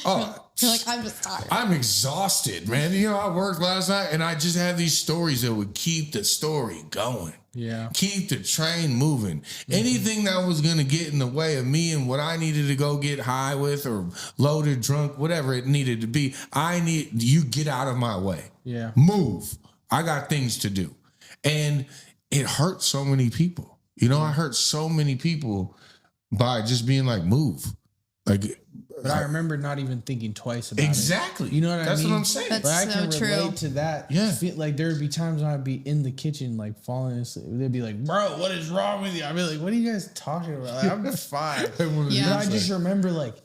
"Oh, You're like, I'm just tired. I'm exhausted, man. You know, I worked last night, and I just have these stories that would keep the story going." Yeah. Keep the train moving. Anything that was going to get in the way of me and what I needed to go get high with or loaded, drunk, whatever it needed to be, you get out of my way. Yeah. Move. I got things to do. And it hurt so many people. You know, I hurt so many people by just being like, move. Like, But I remember not even thinking twice about exactly. it. You know what I mean? That's what I'm saying. That's But I can so relate true. to that. Yeah. Like there would be times when I'd be in the kitchen, like falling asleep. They'd be like, "Bro, what is wrong with you?" I'd be like, "What are you guys talking about?" Like, I'm just fine. Yeah. But I just remember like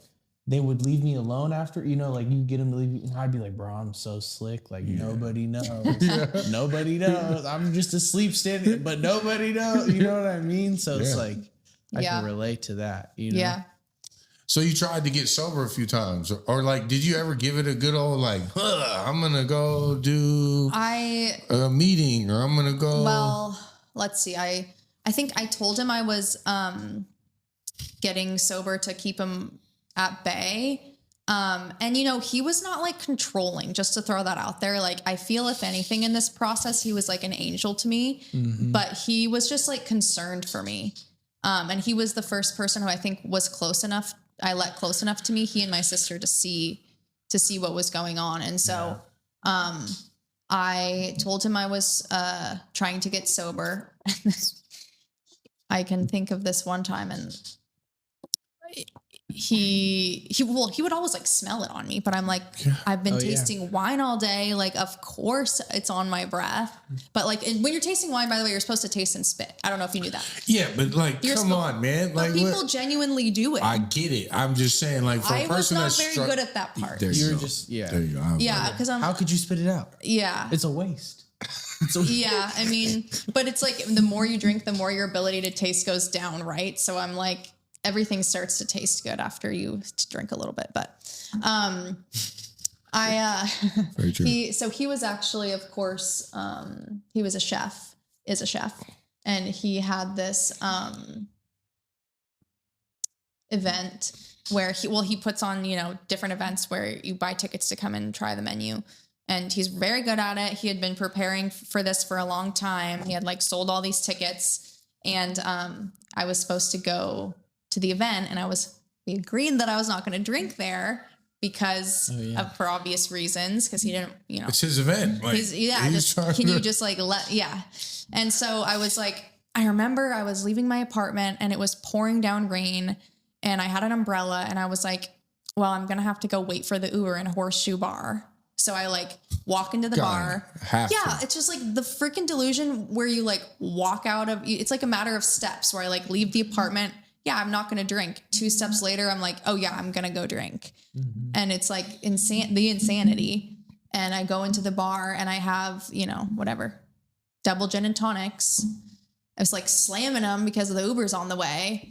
they would leave me alone after, you know, like you get them to leave you. And I'd be like, "Bro, I'm so slick. Like nobody knows. Nobody knows. I'm just asleep standing, but nobody knows." You know what I mean? So it's like I Yeah. can relate to that. You know? Yeah. So you tried to get sober a few times, or like, did you ever give it a good old like, I'm gonna go do a meeting, or I'm gonna go? Well, let's see. I think I told him I was getting sober to keep him at bay. And you know, he was not like controlling, just to throw that out there. Like, I feel if anything in this process, he was like an angel to me, but he was just like concerned for me. And he was the first person who I think was close enough to me, he and my sister, to see what was going on. And so, I told him I was, trying to get sober. I can think of this one time, and he would always like smell it on me, but I'm like, I've been tasting wine all day. Like, of course it's on my breath. But like, when you're tasting wine, by the way, you're supposed to taste and spit. I don't know if you knew that. Yeah, but like, come on, man. But Like, people genuinely do it. I get it. I'm just saying, like, for a I was person not that's very good at that part. There You you were go. just There you go. Yeah, because How could you spit it out? yeah. It's a waste. Yeah, I mean, but it's like the more you drink, the more your ability to taste goes down, right? So I'm like, everything starts to taste good after you drink a little bit. But Very true. he was actually, of course, he was is a chef, and he had this event where he puts on, you know, different events where you buy tickets to come and try the menu. And he's very good at it. He had been preparing for this for a long time. He had like sold all these tickets, and I was supposed to go to the event, and we agreed that I was not going to drink there because for obvious reasons, because he didn't, you know, It's his event. Like, can you just like And so I was like, I remember I was leaving my apartment and it was pouring down rain, and I had an umbrella, and I was like, well, I'm going to have to go wait for the Uber in Horseshoe Bar. So I like walk into the bar. It's just like the freaking delusion where you like walk out of, it's like a matter of steps where I like leave the apartment. Yeah, I'm not going to drink. 2 steps later, I'm like, oh yeah, I'm going to go drink. And it's like the insanity. And I go into the bar and I have, you know, whatever, double gin and tonics. I was like slamming them because of the Uber's on the way.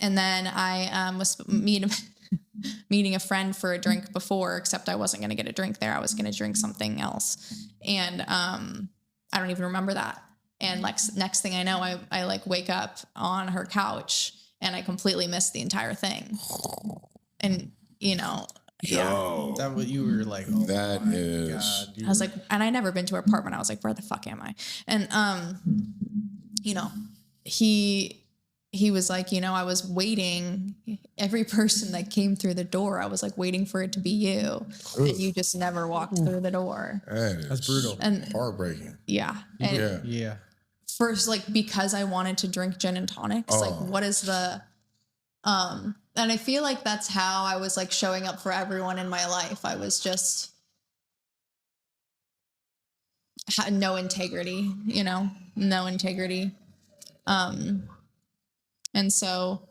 And then I was meeting a friend for a drink before, except I wasn't going to get a drink there. I was going to drink something else. And I don't even remember that. And like next thing I know, I like wake up on her couch and I completely missed the entire thing. And, you know, Yo, That what you were like? Oh that my is. God, dude. I was like, and I never been to her apartment. I was like, where the fuck am I? And, you know, he was like, you know, I was waiting. Every person that came through the door, I was like waiting for it to be you. And you just never walked through the door. That's brutal And Heartbreaking. yeah. And Yeah. first, like, because I wanted to drink gin and tonics, like, what is the, and I feel like that's how I was like showing up for everyone in my life. I was just, no integrity, no integrity. And so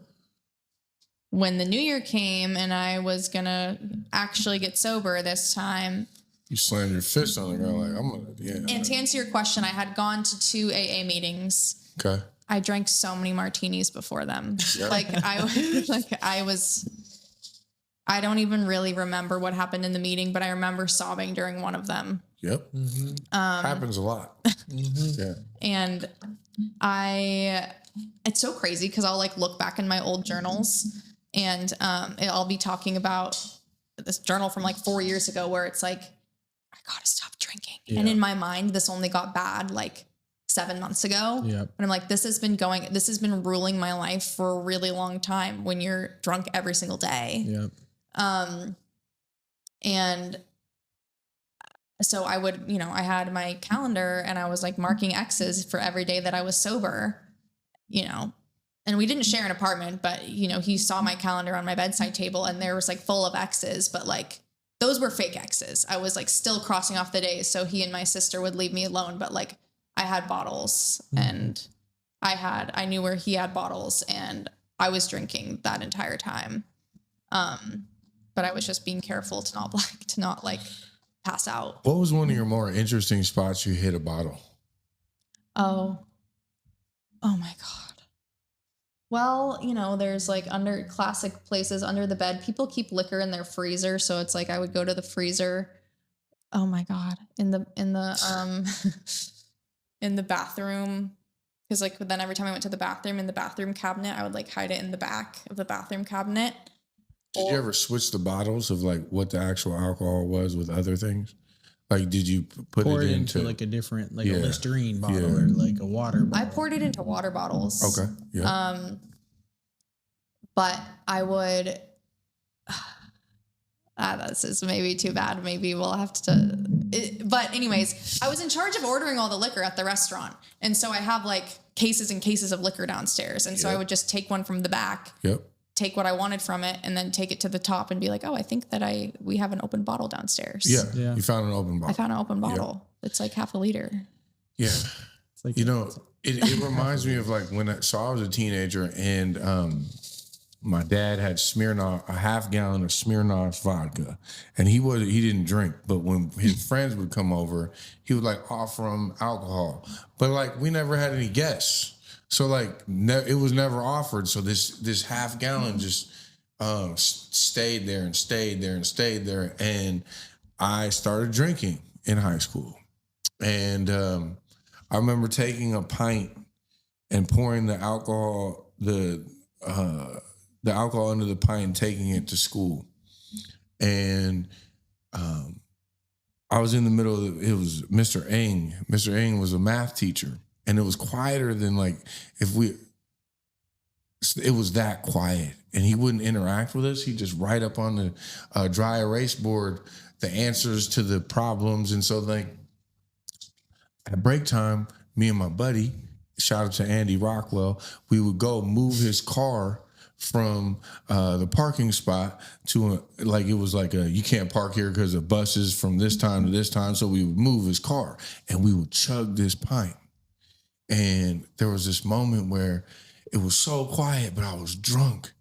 when the new year came and I was going to actually get sober this time. You slammed your fist on the ground like, I'm going to, yeah. And to answer your question, I had gone to 2 AA meetings. Okay. I drank so many martinis before them. Yep. I don't even really remember what happened in the meeting, but I remember sobbing during one of them. Yep. Happens a lot. Yeah. And it's so crazy because I'll like look back in my old journals and I'll be talking about this journal from like 4 years ago where it's like, I gotta stop drinking. Yeah. And in my mind, this only got bad like 7 months ago. Yep. And I'm like, this has been ruling my life for a really long time when you're drunk every single day. Yep. And so I would, I had my calendar and I was like marking X's for every day that I was sober, and we didn't share an apartment, but he saw my calendar on my bedside table and there was like full of X's, but like those were fake X's. I was like still crossing off the days. So he and my sister would leave me alone, but like I had bottles and I knew where he had bottles and I was drinking that entire time. But I was just being careful to not pass out. What was one of your more interesting spots you hit a bottle? Oh my God. Well, there's like under classic places under the bed, people keep liquor in their freezer. So it's like, I would go to the freezer. Oh my God. In the in the bathroom. Cause like, then every time I went to the bathroom in the bathroom cabinet, I would like hide it in the back of the bathroom cabinet. Did you ever switch the bottles of like what the actual alcohol was with other things? Like, did you put pour it into like a different, like a Listerine bottle or like a water bottle? I poured it into water bottles. Okay. Yeah. But I would, this is maybe too bad. Maybe we'll have but anyways, I was in charge of ordering all the liquor at the restaurant. And so I have like cases and cases of liquor downstairs. And so I would just take one from the back. Yep. Take what I wanted from it and then take it to the top and be like, oh, I think that we have an open bottle downstairs. Yeah. You found an open bottle. I found an open bottle. Yep. It's like half a liter. Yeah. It's like, it reminds me of like so I was a teenager and my dad had a half gallon of Smirnoff vodka and he didn't drink, but when his friends would come over, he would like offer them alcohol, but like we never had any guests. So like it was never offered. So this half gallon just stayed there and stayed there and stayed there. And I started drinking in high school. And I remember taking a pint and pouring the alcohol into the pint and taking it to school. And I was in the middle of it was Mr. Ng. Mr. Ng was a math teacher. And it was quieter than like it was that quiet and he wouldn't interact with us. He'd just write up on the dry erase board the answers to the problems. And so like at break time, me and my buddy, shout out to Andy Rockwell, we would go move his car from the parking spot to it was like you can't park here because of buses from this time to this time. So we would move his car and we would chug this pint. And there was this moment where it was so quiet, but I was drunk.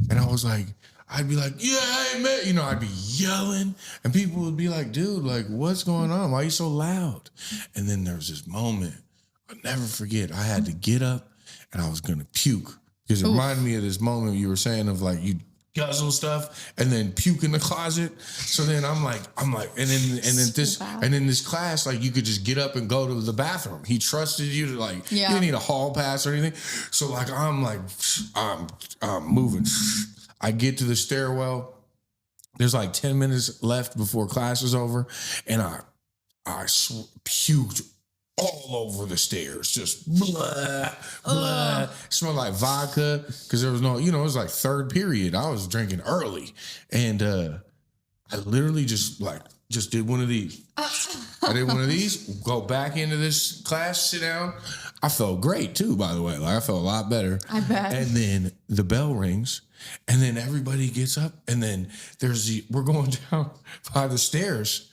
And I was like, I'd be like, yeah, hey, man. I'd be yelling. And people would be like, dude, like, what's going on? Why are you so loud? And then there was this moment, I'll never forget. I had to get up and I was going to puke. Because it reminded me of this moment you were saying of like, you guzzle stuff and then puke in the closet. So then I'm like, and then this class, like you could just get up and go to the bathroom. He trusted you to like, you didn't need a hall pass or anything. So like, I'm moving. I get to the stairwell. There's like 10 minutes left before class is over. And I puked all over the stairs, just blah, blah. Smelled like vodka because there was no, it was like third period. I was drinking early. And I literally just did one of these. I did one of these, go back into this class, sit down. I felt great too, by the way. Like I felt a lot better. I bet. And then the bell rings and then everybody gets up and then we're going down by the stairs.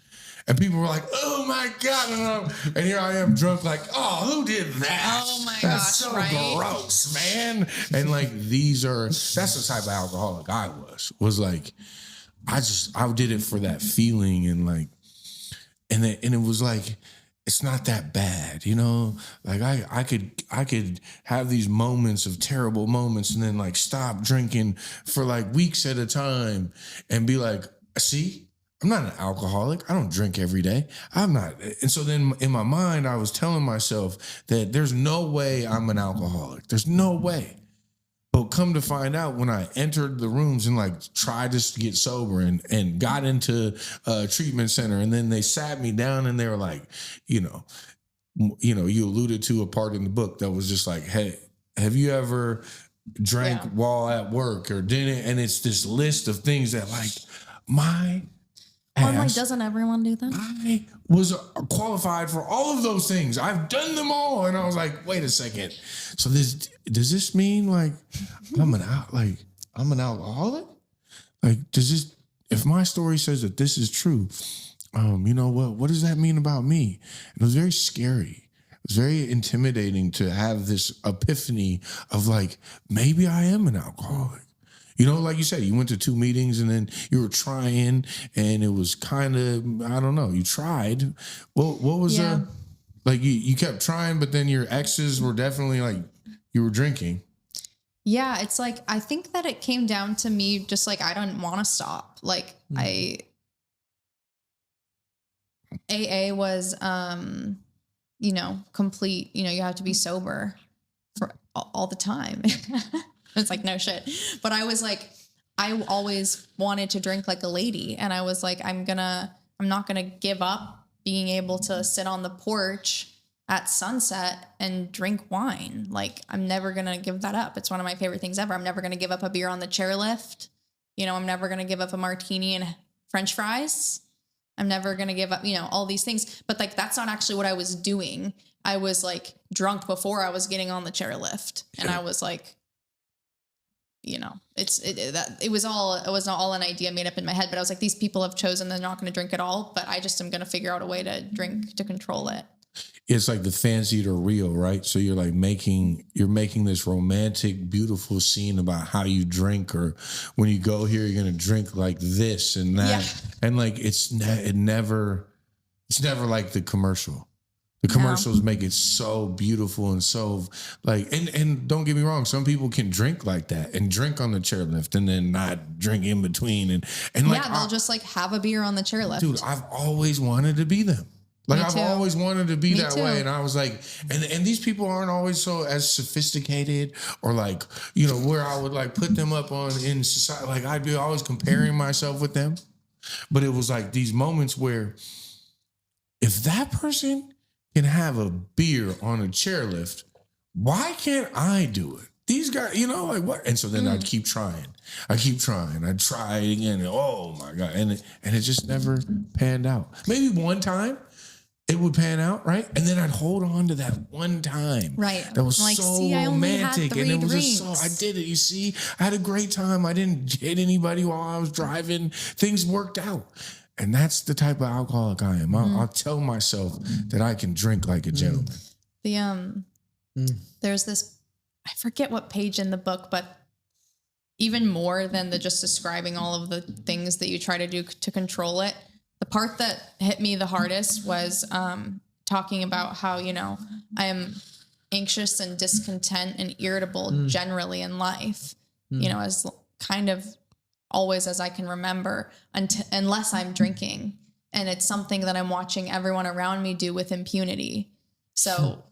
And people were like, oh my God. And here I am drunk, like, oh, who did that? Oh my That's gosh, so right? gross, man. And like, that's the type of alcoholic I was like, I did it for that feeling and like, and it was like, it's not that bad, you know? Like I could have these moments of terrible moments and then like stop drinking for like weeks at a time and be like, see, I'm not an alcoholic. I don't drink every day. I'm not. And so then in my mind, I was telling myself that there's no way I'm an alcoholic. There's no way. But come to find out, when I entered the rooms and like tried to get sober and got into a treatment center, and then they sat me down and they were like, you alluded to a part in the book that was just like, hey, have you ever drank while at work or didn't? And it's this list of things that like my I'm like, doesn't everyone do that? I was qualified for all of those things. I've done them all. And I was like, wait a second. So does this mean like I'm an alcoholic? Like, if my story says that this is true, you know what does that mean about me? And it was very scary. It was very intimidating to have this epiphany of like, maybe I am an alcoholic. You know, like you said, you went to 2 meetings and then you were trying and it was kind of, I don't know, you tried. What was like you kept trying, but then your exes were definitely like, you were drinking. Yeah, it's like, I think that it came down to me just like, I don't want to stop. Like AA was, complete, you have to be sober for all the time. It's like, no shit. But I was like, I always wanted to drink like a lady. And I was like, I'm not going to give up being able to sit on the porch at sunset and drink wine. Like, I'm never going to give that up. It's one of my favorite things ever. I'm never going to give up a beer on the chairlift. I'm never going to give up a martini and French fries. I'm never going to give up, all these things. But like, that's not actually what I was doing. I was like drunk before I was getting on the chairlift. And I was like, it was all an idea made up in my head, but I was like, these people have chosen they're not going to drink at all, but I just am going to figure out a way to drink to control it. It's like the fancied or real, right? So you're like making this romantic, beautiful scene about how you drink, or when you go here, you're going to drink like this and that. Yeah. And like, it's never like the commercial. The commercials make it so beautiful and so like, and don't get me wrong, some people can drink like that and drink on the chairlift and then not drink in between. And like, they'll just like have a beer on the chairlift. Dude, I've always wanted to be them. Like, I've always wanted to be that way. And I was like, and these people aren't always so as sophisticated or like, where I would like put them up in society. Like, I'd be always comparing myself with them. But it was like these moments where if that person can have a beer on a chairlift, why can't I do it? These guys, like what? And so then I'd keep trying. I'd try it again. And, oh my God. And it just never panned out. Maybe one time it would pan out, right? And then I'd hold on to that one time. Right. That was like, so see, romantic. And it was drinks. just I did it. You see, I had a great time. I didn't hit anybody while I was driving. Things worked out. And that's the type of alcoholic I am. I'll tell myself that I can drink like a gentleman. There's this, I forget what page in the book, but even more than the just describing all of the things that you try to do to control it, the part that hit me the hardest was talking about how, I am anxious and discontent and irritable generally in life, as kind of always as I can remember, unless I'm drinking. And it's something that I'm watching everyone around me do with impunity. So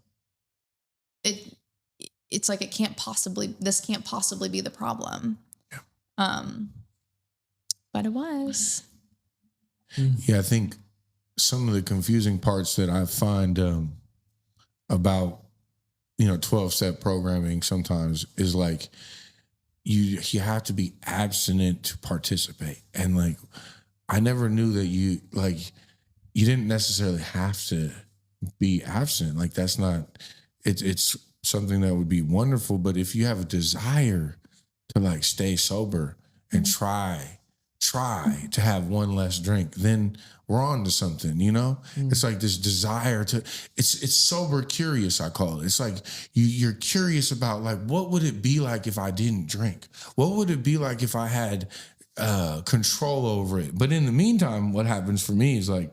it's like, this can't possibly be the problem. Yeah. But it was. Yeah, I think some of the confusing parts that I find about 12-step programming sometimes is like you have to be abstinent to participate. And like I never knew that you didn't necessarily have to be abstinent. Like that's not it's something that would be wonderful, but if you have a desire to like stay sober and try try to have one less drink, then we're on to something, you know? It's like this desire to, it's sober curious, I call it. It's like you're curious about like, what would it be like if I didn't drink? What would it be like if I had control over it? But in the meantime, what happens for me is like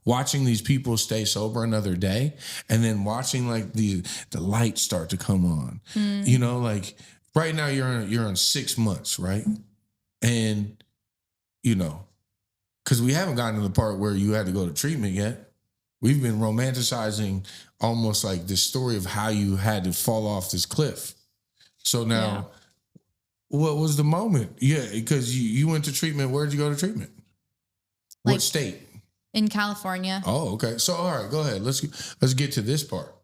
watching these people stay sober another day, and then watching like the lights start to come on. You know, like right now you're on 6 months, right? And you know, because we haven't gotten to the part where you had to go to treatment yet. We've been romanticizing almost like this story of how you had to fall off this cliff. So now, what was the moment? Yeah, because you went to treatment. Where'd you go to treatment? Like, what state? In California. Oh, okay. So, all right, go ahead. Let's get to this part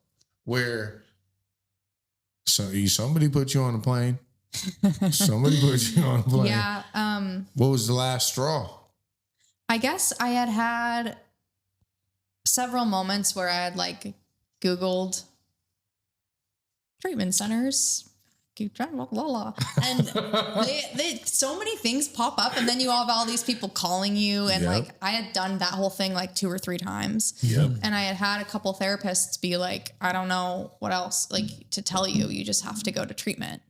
where somebody put you on a plane. Somebody put you on a plane. Yeah. What was the last straw? I guess I had several moments where I had like Googled treatment centers. And they so many things pop up, and then you have all these people calling you, and like I had done that whole thing like 2 or 3 times. And I had a couple therapists be like, I don't know what else like to tell you. You just have to go to treatment.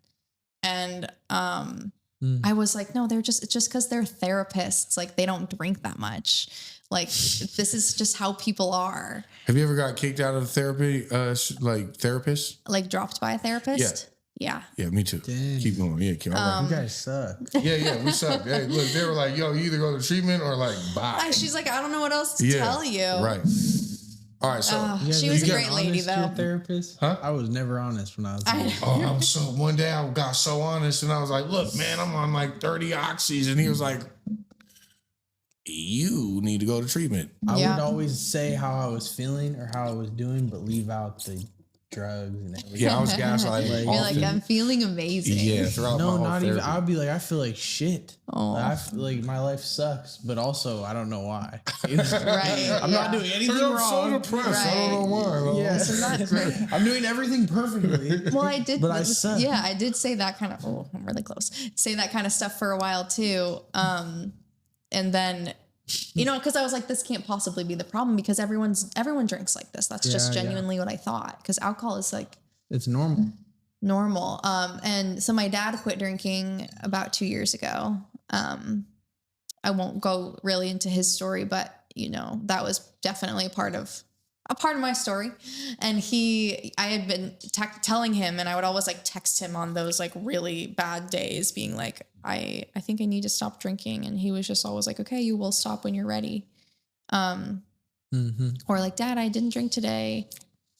And I was like, no, it's just because they're therapists. Like they don't drink that much. Like this is just how people are. Have you ever got kicked out of therapy, like therapists? Like dropped by a therapist? Yeah. Yeah, me too. Dang. Keep going. Yeah, all right. You guys suck. Yeah, we suck. Hey, look, they were like, yo, you either go to treatment or like bye. She's like, I don't know what else to tell you. Right. All right, so she was a great lady though. Therapist? Huh? I was never honest when I was one day I got so honest and I was like, look, man, I'm on like 30 oxys. And he was like, you need to go to treatment. I would always say how I was feeling or how I was doing, but leave out the drugs and everything. Yeah, I was gaslighting. You're like, I'm feeling amazing. Yeah, throughout no, my whole not therapy. even. I would be like, I feel like shit. Oh. Like, I feel like my life sucks, but also I don't know why. Right. I'm not doing anything I'm wrong. so depressed. I don't know why. Yeah, Isn't that great? I'm doing everything perfectly. Well, I did. But I suck. Yeah, I did say that kind of. Oh, I'm really close. Say that kind of stuff for a while too. And then, you know, because I was like, this can't possibly be the problem because everyone drinks like this. That's just genuinely what I thought. Because alcohol is like It's normal. And so my dad quit drinking about 2 years ago. I won't go really into his story, but you know, that was definitely a part of my story. And I had been telling him, and I would always like text him on those like really bad days being like, I think I need to stop drinking. And he was just always like, okay, you will stop when you're ready. Or like, Dad, I didn't drink today.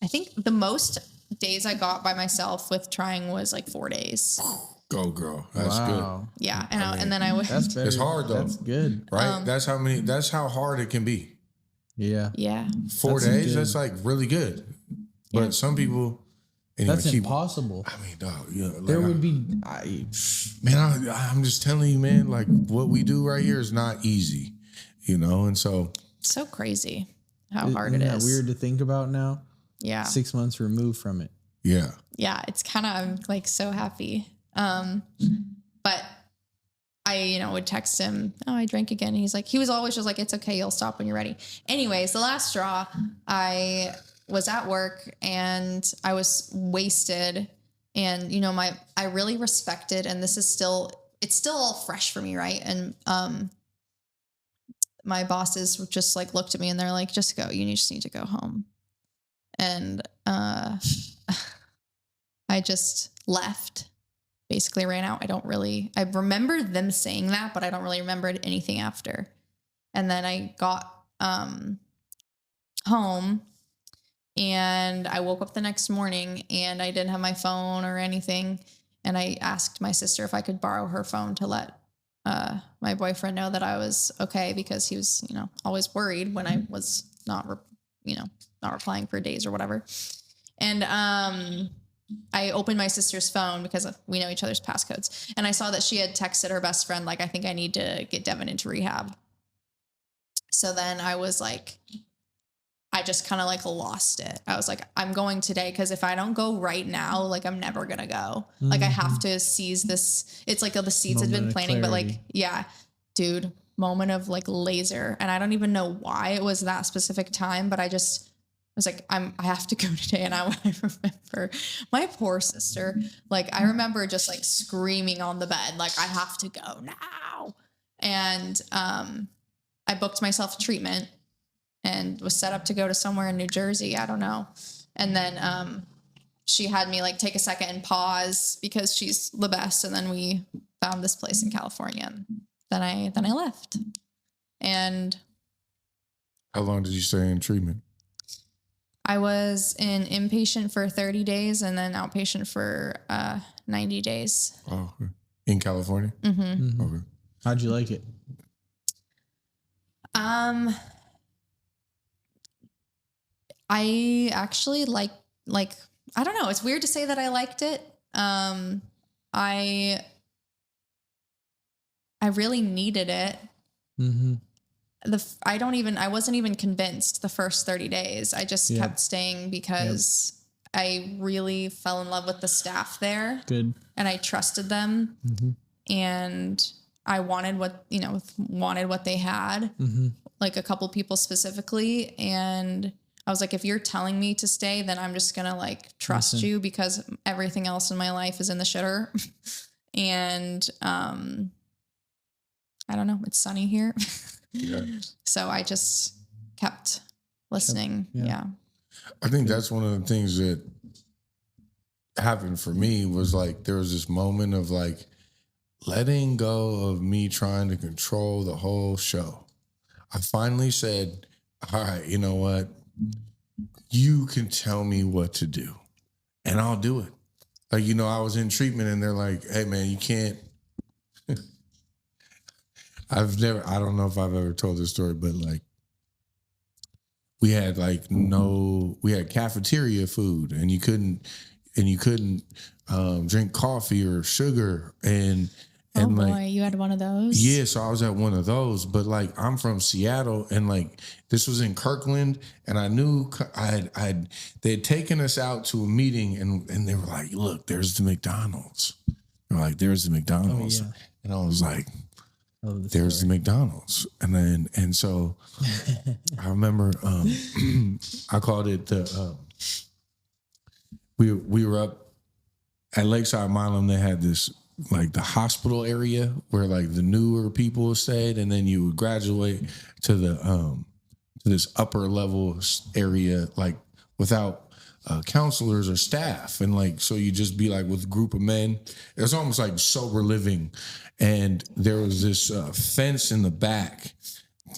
I think the most days I got by myself with trying was like 4 days. Go, girl. That's good. Yeah. And then I would. That's better. It's hard though. That's good. Right? That's how hard it can be. Yeah. Yeah. 4 days, that's like really good. But some people, anyway, that's impossible. I mean, dog, yeah. Like, There would be, I'm just telling you, man, like what we do right here is not easy, you know? And so. So crazy how hard it isn't is. that weird to think about now? Yeah. 6 months removed from it. Yeah. Yeah. It's kind of, I'm like so happy. But I, you know, would text him, oh, I drank again. And he was always just like, it's okay. You'll stop when you're ready. Anyways, the last straw, I was at work and I was wasted. And, you know, I really respected, and it's still all fresh for me. Right. And, my bosses just like looked at me and they're like, just go, you just need to go home. And, I just left. Basically ran out. I remember them saying that, but I don't really remember anything after. And then I got home and I woke up the next morning and I didn't have my phone or anything. And I asked my sister if I could borrow her phone to let my boyfriend know that I was okay, because he was, you know, always worried when I was not replying for days or whatever. And I opened my sister's phone because we know each other's passcodes. And I saw that she had texted her best friend, like, I think I need to get Devon into rehab. So then I was like, I just kind of like lost it. I was like, I'm going today, because if I don't go right now, like I'm never going to go. Like I have to seize this. It's like the seeds had been planting, but like, yeah. dude, moment of like laser. And I don't even know why it was that specific time, but I was like, I have to go today. And I remember my poor sister, like, I remember just like screaming on the bed, like, I have to go now. And I booked myself treatment and was set up to go to somewhere in New Jersey. I don't know. And then she had me like take a second and pause because she's the best. And then we found this place in California. Then I left. And how long did you stay in treatment? I was in inpatient for 30 days and then outpatient for 90 days. Oh, in California? Mm-hmm. Okay. How'd you like it? I actually like, I don't know. It's weird to say that I liked it. I really needed it. Mm-hmm. I wasn't even convinced the first 30 days. I just kept staying because I really fell in love with the staff there. Good. And I trusted them. Mm-hmm. And I wanted what they had, like a couple people specifically. And I was like, if you're telling me to stay, then I'm just going to like trust you because everything else in my life is in the shitter. And, I don't know, it's sunny here. Yeah. So I just kept listening. Yeah. I think that's one of the things that happened for me was like, there was this moment of like letting go of me trying to control the whole show. I finally said, all right, you know what? You can tell me what to do and I'll do it. Like, you know, I was in treatment and they're like, hey man, you can't. I don't know if I've ever told this story, but like we had cafeteria food and you couldn't drink coffee or sugar and Oh boy, like, you had one of those? yeah, so I was at one of those, but like I'm from Seattle and like this was in Kirkland and I knew they had taken us out to a meeting and they were like, look, there's the McDonald's. They're like, there's the McDonald's. Oh, yeah. And I was like, there's the McDonald's. And so I remember I called it we were up at Lakeside Milam. They had this like the hospital area where like the newer people stayed, and then you would graduate to the to this upper level area like without counselors or staff, and like so you just be like with a group of men. It was almost like sober living, and there was this fence in the back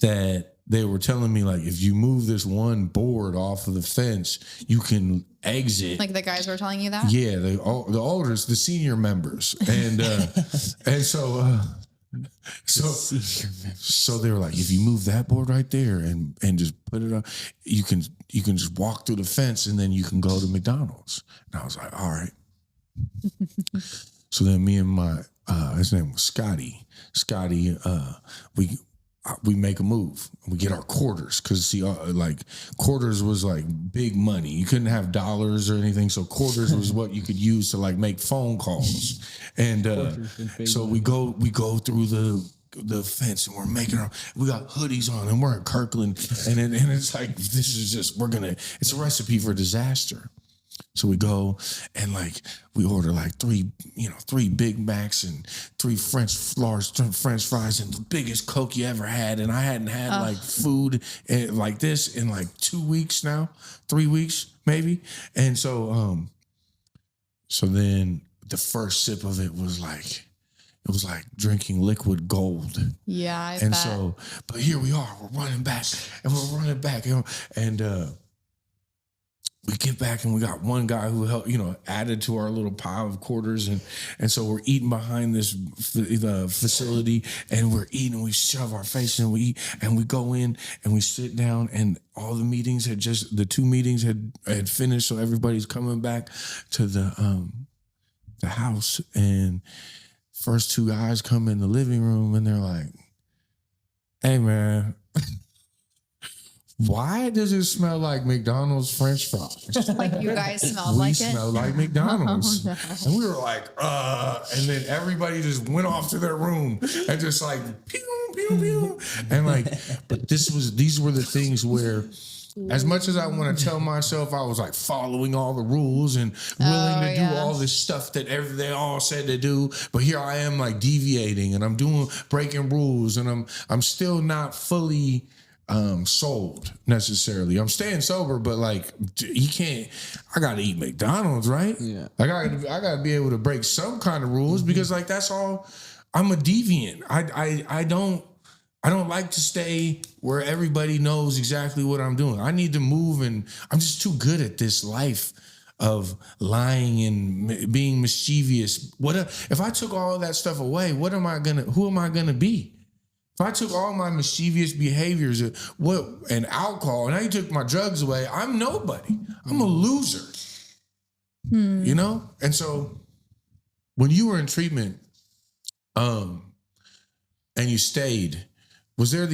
that they were telling me like if you move this one board off of the fence, you can exit. Like the guys were telling you that? Yeah, the olders, the senior members, and and so they were like, if you move that board right there and just put it on, you can just walk through the fence and then you can go to McDonald's. And I was like, all right. So then me and my his name was Scotty. We make a move. We get our quarters because see, like quarters was like big money. You couldn't have dollars or anything, so quarters was what you could use to like make phone calls. And so we go through the fence and we're making we got hoodies on and we're in Kirkland and it's like this is just it's a recipe for disaster. So we go and like we order like three Big Macs and 3 French fries and the biggest Coke you ever had. And I hadn't had like food like this in like 2 weeks now, 3 weeks maybe. And so then the first sip of it was like drinking liquid gold. Yeah, I bet. So, but here we are, we're running back and we get back and we got one guy who helped, added to our little pile of quarters. And so we're eating behind this facility and we're eating and we shove our face and we eat and we go in and we sit down and all the meetings the 2 meetings had finished. So everybody's coming back to the house and first 2 guys come in the living room and they're like, hey man, why does it smell like McDonald's French fries? Like you guys smelled We like smell it. like McDonald's. Oh, no. And we were like, and then everybody just went off to their room and just like, pew, pew, pew. And like, but these were the things where, as much as I want to tell myself I was like following all the rules and willing to do all this stuff that they all said to do, but here I am like deviating and I'm breaking rules, and I'm still not fully sold necessarily. I'm staying sober, but like I gotta eat McDonald's, right? Yeah. I gotta be able to break some kind of rules because like that's all. I'm a deviant. I don't like to stay where everybody knows exactly what I'm doing. I need to move, and I'm just too good at this life of lying and being mischievous. If I took all of that stuff away, who am I gonna be? If I took all my mischievous behaviors and alcohol, and I took my drugs away, I'm nobody. I'm a loser. You know? And so when you were in treatment, and you stayed, was there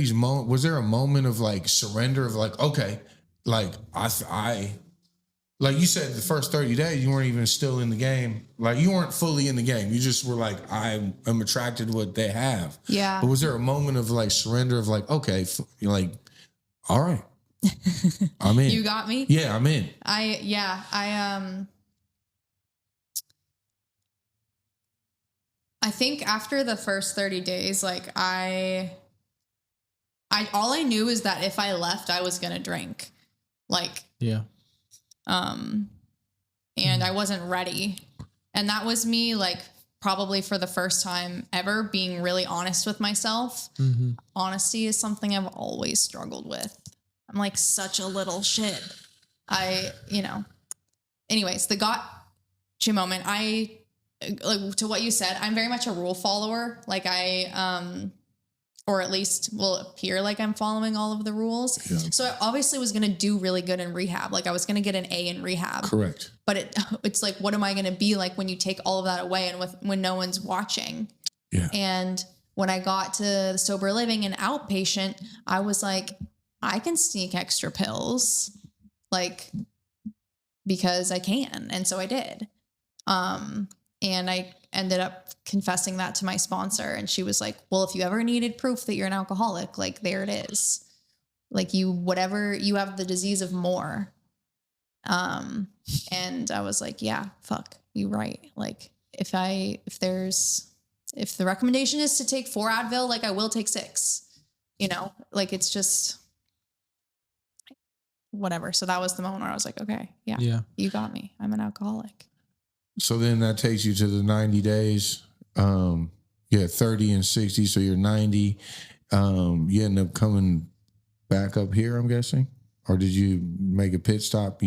a moment of like surrender of like, okay, like I like you said, the first 30 days, you weren't even still in the game. Like you weren't fully in the game. You just were like, I'm attracted to what they have. Yeah. But was there a moment of like surrender of like, okay, you're like, all right, I'm in. You got me? Yeah, I'm in. I think after the first 30 days, like all I knew is that if I left, I was going to drink. Like, Yeah. And I wasn't ready. And that was me, like, probably for the first time ever being really honest with myself. Mm-hmm. Honesty is something I've always struggled with. I'm like such a little shit. Anyways, the gotcha moment, like to what you said, I'm very much a rule follower. Like or at least will appear like I'm following all of the rules. Yeah. So I obviously was going to do really good in rehab. Like I was going to get an A in rehab. Correct. But it's like, what am I going to be like when you take all of that away and when no one's watching? Yeah. And when I got to the sober living and outpatient, I was like, I can sneak extra pills, like, because I can. And so I did. And I ended up confessing that to my sponsor. And she was like, well, if you ever needed proof that you're an alcoholic, like there it is. Like you have the disease of more. And I was like, yeah, fuck, you right. Like if the recommendation is to take 4 Advil, like I will take 6, like it's just whatever. So that was the moment where I was like, okay, yeah, you got me. I'm an alcoholic. So then that takes you to the 90 days. 30 and 60. So you're 90. You end up coming back up here, I'm guessing, or did you make a pit stop?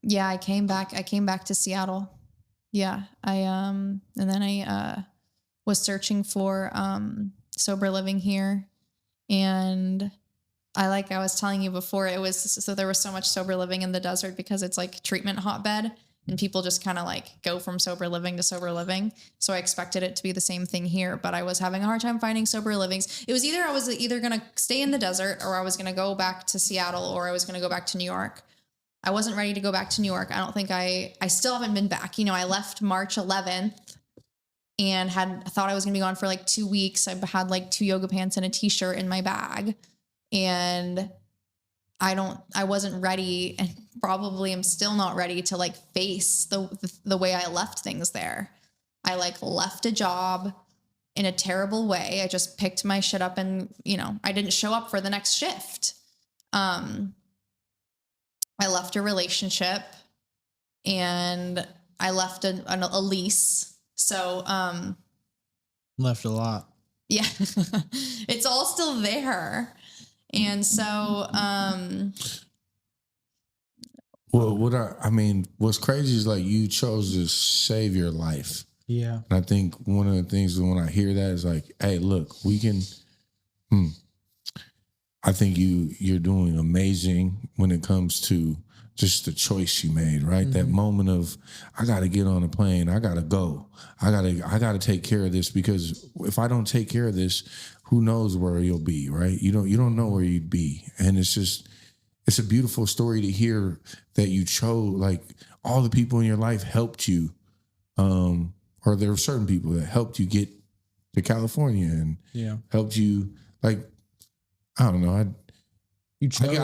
Yeah, I came back to Seattle. Yeah. And then I was searching for sober living here. And I was telling you before, there was so much sober living in the desert because it's like treatment hotbed and people just kind of like go from sober living to sober living. So I expected it to be the same thing here, but I was having a hard time finding sober livings. It was I was either going to stay in the desert or I was going to go back to Seattle or I was going to go back to New York. I wasn't ready to go back to New York. I don't think I still haven't been back. I left March 11th and thought I was going to be gone for like 2 weeks. I had like 2 yoga pants and a t-shirt in my bag. And I wasn't ready, and probably am still not ready to like face the way I left things there. I like left a job in a terrible way. I just picked my shit up and, I didn't show up for the next shift. I left a relationship and I left a lease. So, left a lot. Yeah, it's all still there. And so, well, what's crazy is like you chose to save your life. Yeah. And I think one of the things when I hear that is like, hey, look, we can, I think you're doing amazing when it comes to just the choice you made, right? Mm-hmm. That moment of, I got to get on a plane. I got to go. I got to take care of this, because if I don't take care of this, who knows where you'll be, right? You don't know where you'd be. And it's just, it's a beautiful story to hear that you chose, like all the people in your life helped you. Or there were certain people that helped you get to California and helped you, like, I don't know. I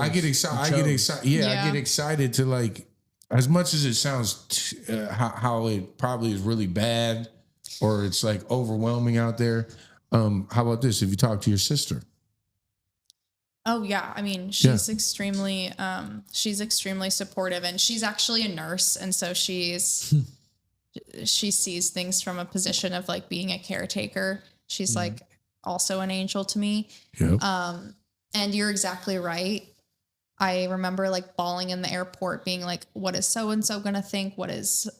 get excited. I get excited. Yeah, I get excited to, like, as much as it sounds how it probably is really bad or it's like overwhelming out there. How about this? If you talk to your sister. Oh yeah. I mean, she's extremely supportive, and she's actually a nurse. And so she sees things from a position of like being a caretaker. She's like also an angel to me. Yep. And you're exactly right. I remember like bawling in the airport being like, what is so-and-so going to think? What is,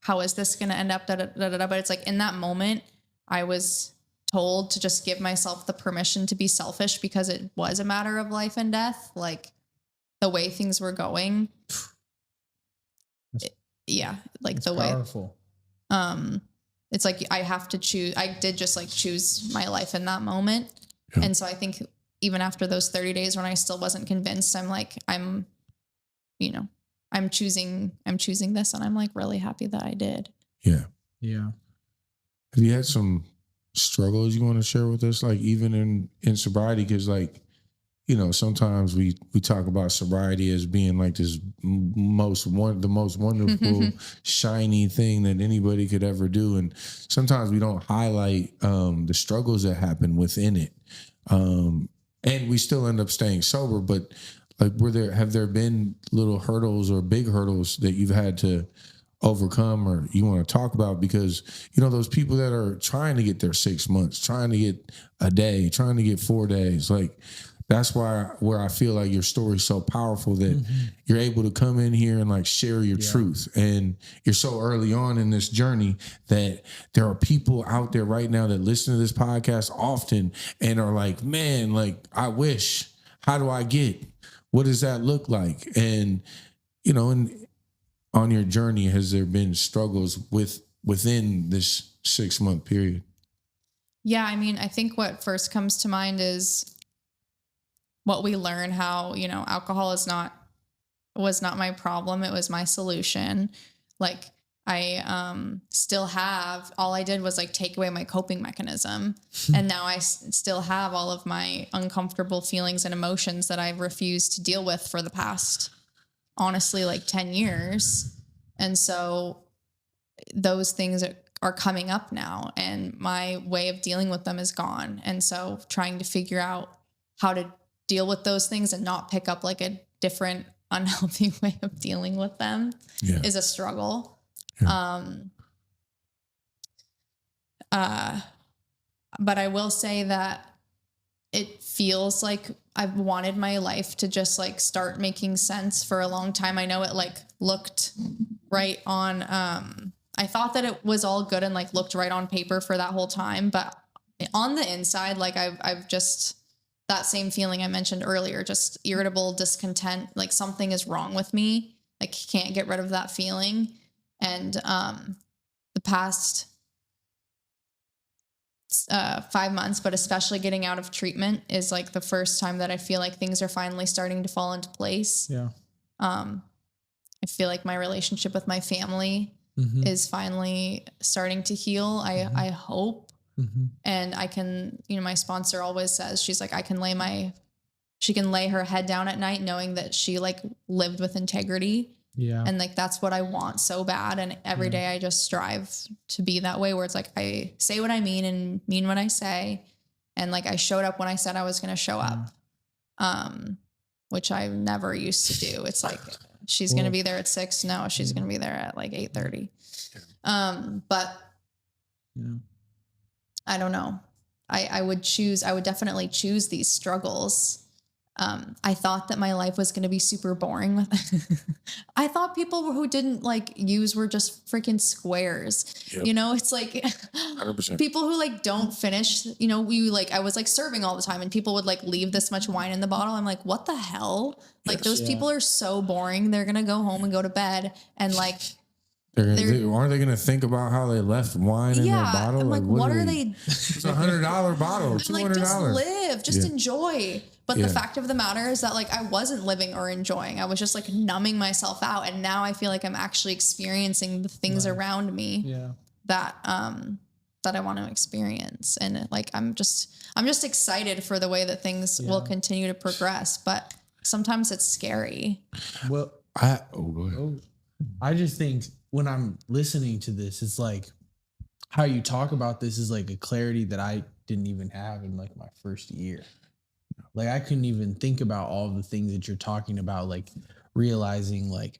how is this going to end up? But it's like in that moment, I was told to just give myself the permission to be selfish because it was a matter of life and death. Like the way things were going. Powerful. It's like, I have to choose. I did just like choose my life in that moment. Yeah. And so I think even after those 30 days when I still wasn't convinced, I'm like, I'm choosing this, and I'm like really happy that I did. Yeah. Yeah. Have you had some struggles you want to share with us? Like even in sobriety? Cause like, sometimes we talk about sobriety as being like this the most wonderful, shiny thing that anybody could ever do. And sometimes we don't highlight the struggles that happen within it. And we still end up staying sober, but like, have there been little hurdles or big hurdles that you've had to overcome or you want to talk about? Because, those people that are trying to get their 6 months, trying to get a day, trying to get 4 days, like that's where I feel like your story is so powerful that you're able to come in here and like share your truth. And you're so early on in this journey that there are people out there right now that listen to this podcast often and are like, man, like I wish, how do I get, what does that look like? And, and on your journey, has there been struggles within this 6 month period? Yeah. I mean, I think what first comes to mind is what we learn, how, alcohol was not my problem. It was my solution. Like I still have, all I did was like take away my coping mechanism. And now I still have all of my uncomfortable feelings and emotions that I've refused to deal with for the past, honestly, like 10 years. And so those things are coming up now, and my way of dealing with them is gone. And so trying to figure out how to deal with those things and not pick up like a different unhealthy way of dealing with them is a struggle. Yeah. But I will say that it feels like I've wanted my life to just like start making sense for a long time. I know it like looked right on, I thought that it was all good and like looked right on paper for that whole time, but on the inside, like I've just, that same feeling I mentioned earlier, just irritable, discontent, like something is wrong with me. Like can't get rid of that feeling. And the past 5 months, but especially getting out of treatment is like the first time that I feel like things are finally starting to fall into place. Yeah. I feel like my relationship with my family is finally starting to heal. I hope. And I can, my sponsor always says, she's like, she can lay her head down at night knowing that she like lived with integrity. Yeah. And like, that's what I want so bad. And every day I just strive to be that way, where it's like, I say what I mean and mean what I say. And like, I showed up when I said I was going to show up. Which I never used to do. It's like, she's going to be there at 6. No, she's going to be there at like 8:30. But I don't know. I would definitely choose these struggles. I thought that my life was going to be super boring. I thought people who didn't like use were just freaking squares. Yep. It's like 100%. People who like don't finish, I was like serving all the time and people would like leave this much wine in the bottle. I'm like, what the hell? Like those people are so boring. They're going to go home and go to bed. And like, Aren't they going to think about how they left wine in their bottle? I'm like, what are they? It's $100 bottle, $200. Like, just live, just enjoy. But the fact of the matter is that, like, I wasn't living or enjoying. I was just like numbing myself out. And now I feel like I'm actually experiencing the things around me that I want to experience. And like, I'm just excited for the way that things will continue to progress. But sometimes it's scary. Well, go ahead. I just think when I'm listening to this, it's like how you talk about this is like a clarity that I didn't even have in like my first year. Like I couldn't even think about all of the things that you're talking about, like realizing like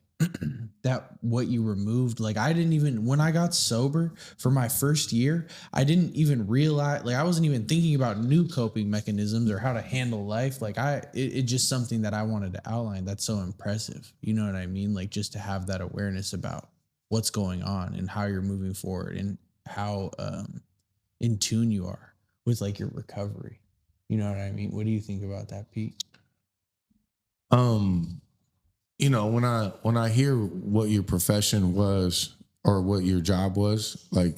that what you removed. Like I didn't even, when I got sober for my first year, I didn't even realize, like I wasn't even thinking about new coping mechanisms or how to handle life. Like it's just something that I wanted to outline. That's so impressive. You know what I mean? Like just to have that awareness about what's going on and how you're moving forward and how in tune you are with like your recovery. You know what I mean? What do you think about that, Pete? You know, when I hear what your profession was or what your job was, like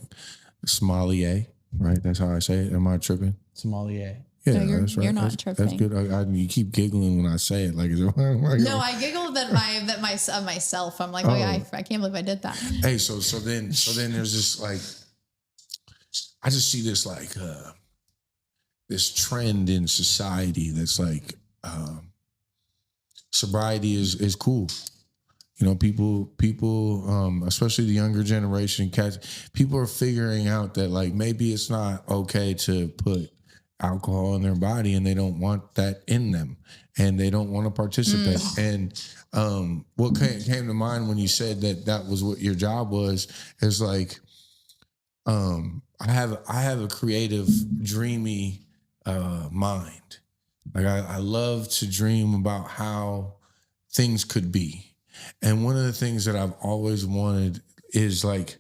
sommelier, right? That's how I say it. Am I tripping? Sommelier. Yeah, No, that's right. You're not tripping. That's good. You keep giggling when I say it. Like, is it, no, I giggled at myself. I'm like, oh yeah, I can't believe I did that. Hey, so then there's this like, I just see this like this trend in society that's like sobriety is cool. You know, people, especially the younger generation, people are figuring out that like maybe it's not okay to put alcohol in their body and they don't want that in them and they don't want to participate. And what came to mind when you said that was what your job was is like, I have a creative, dreamy mind. Like I love to dream about how things could be. And one of the things that I've always wanted is like,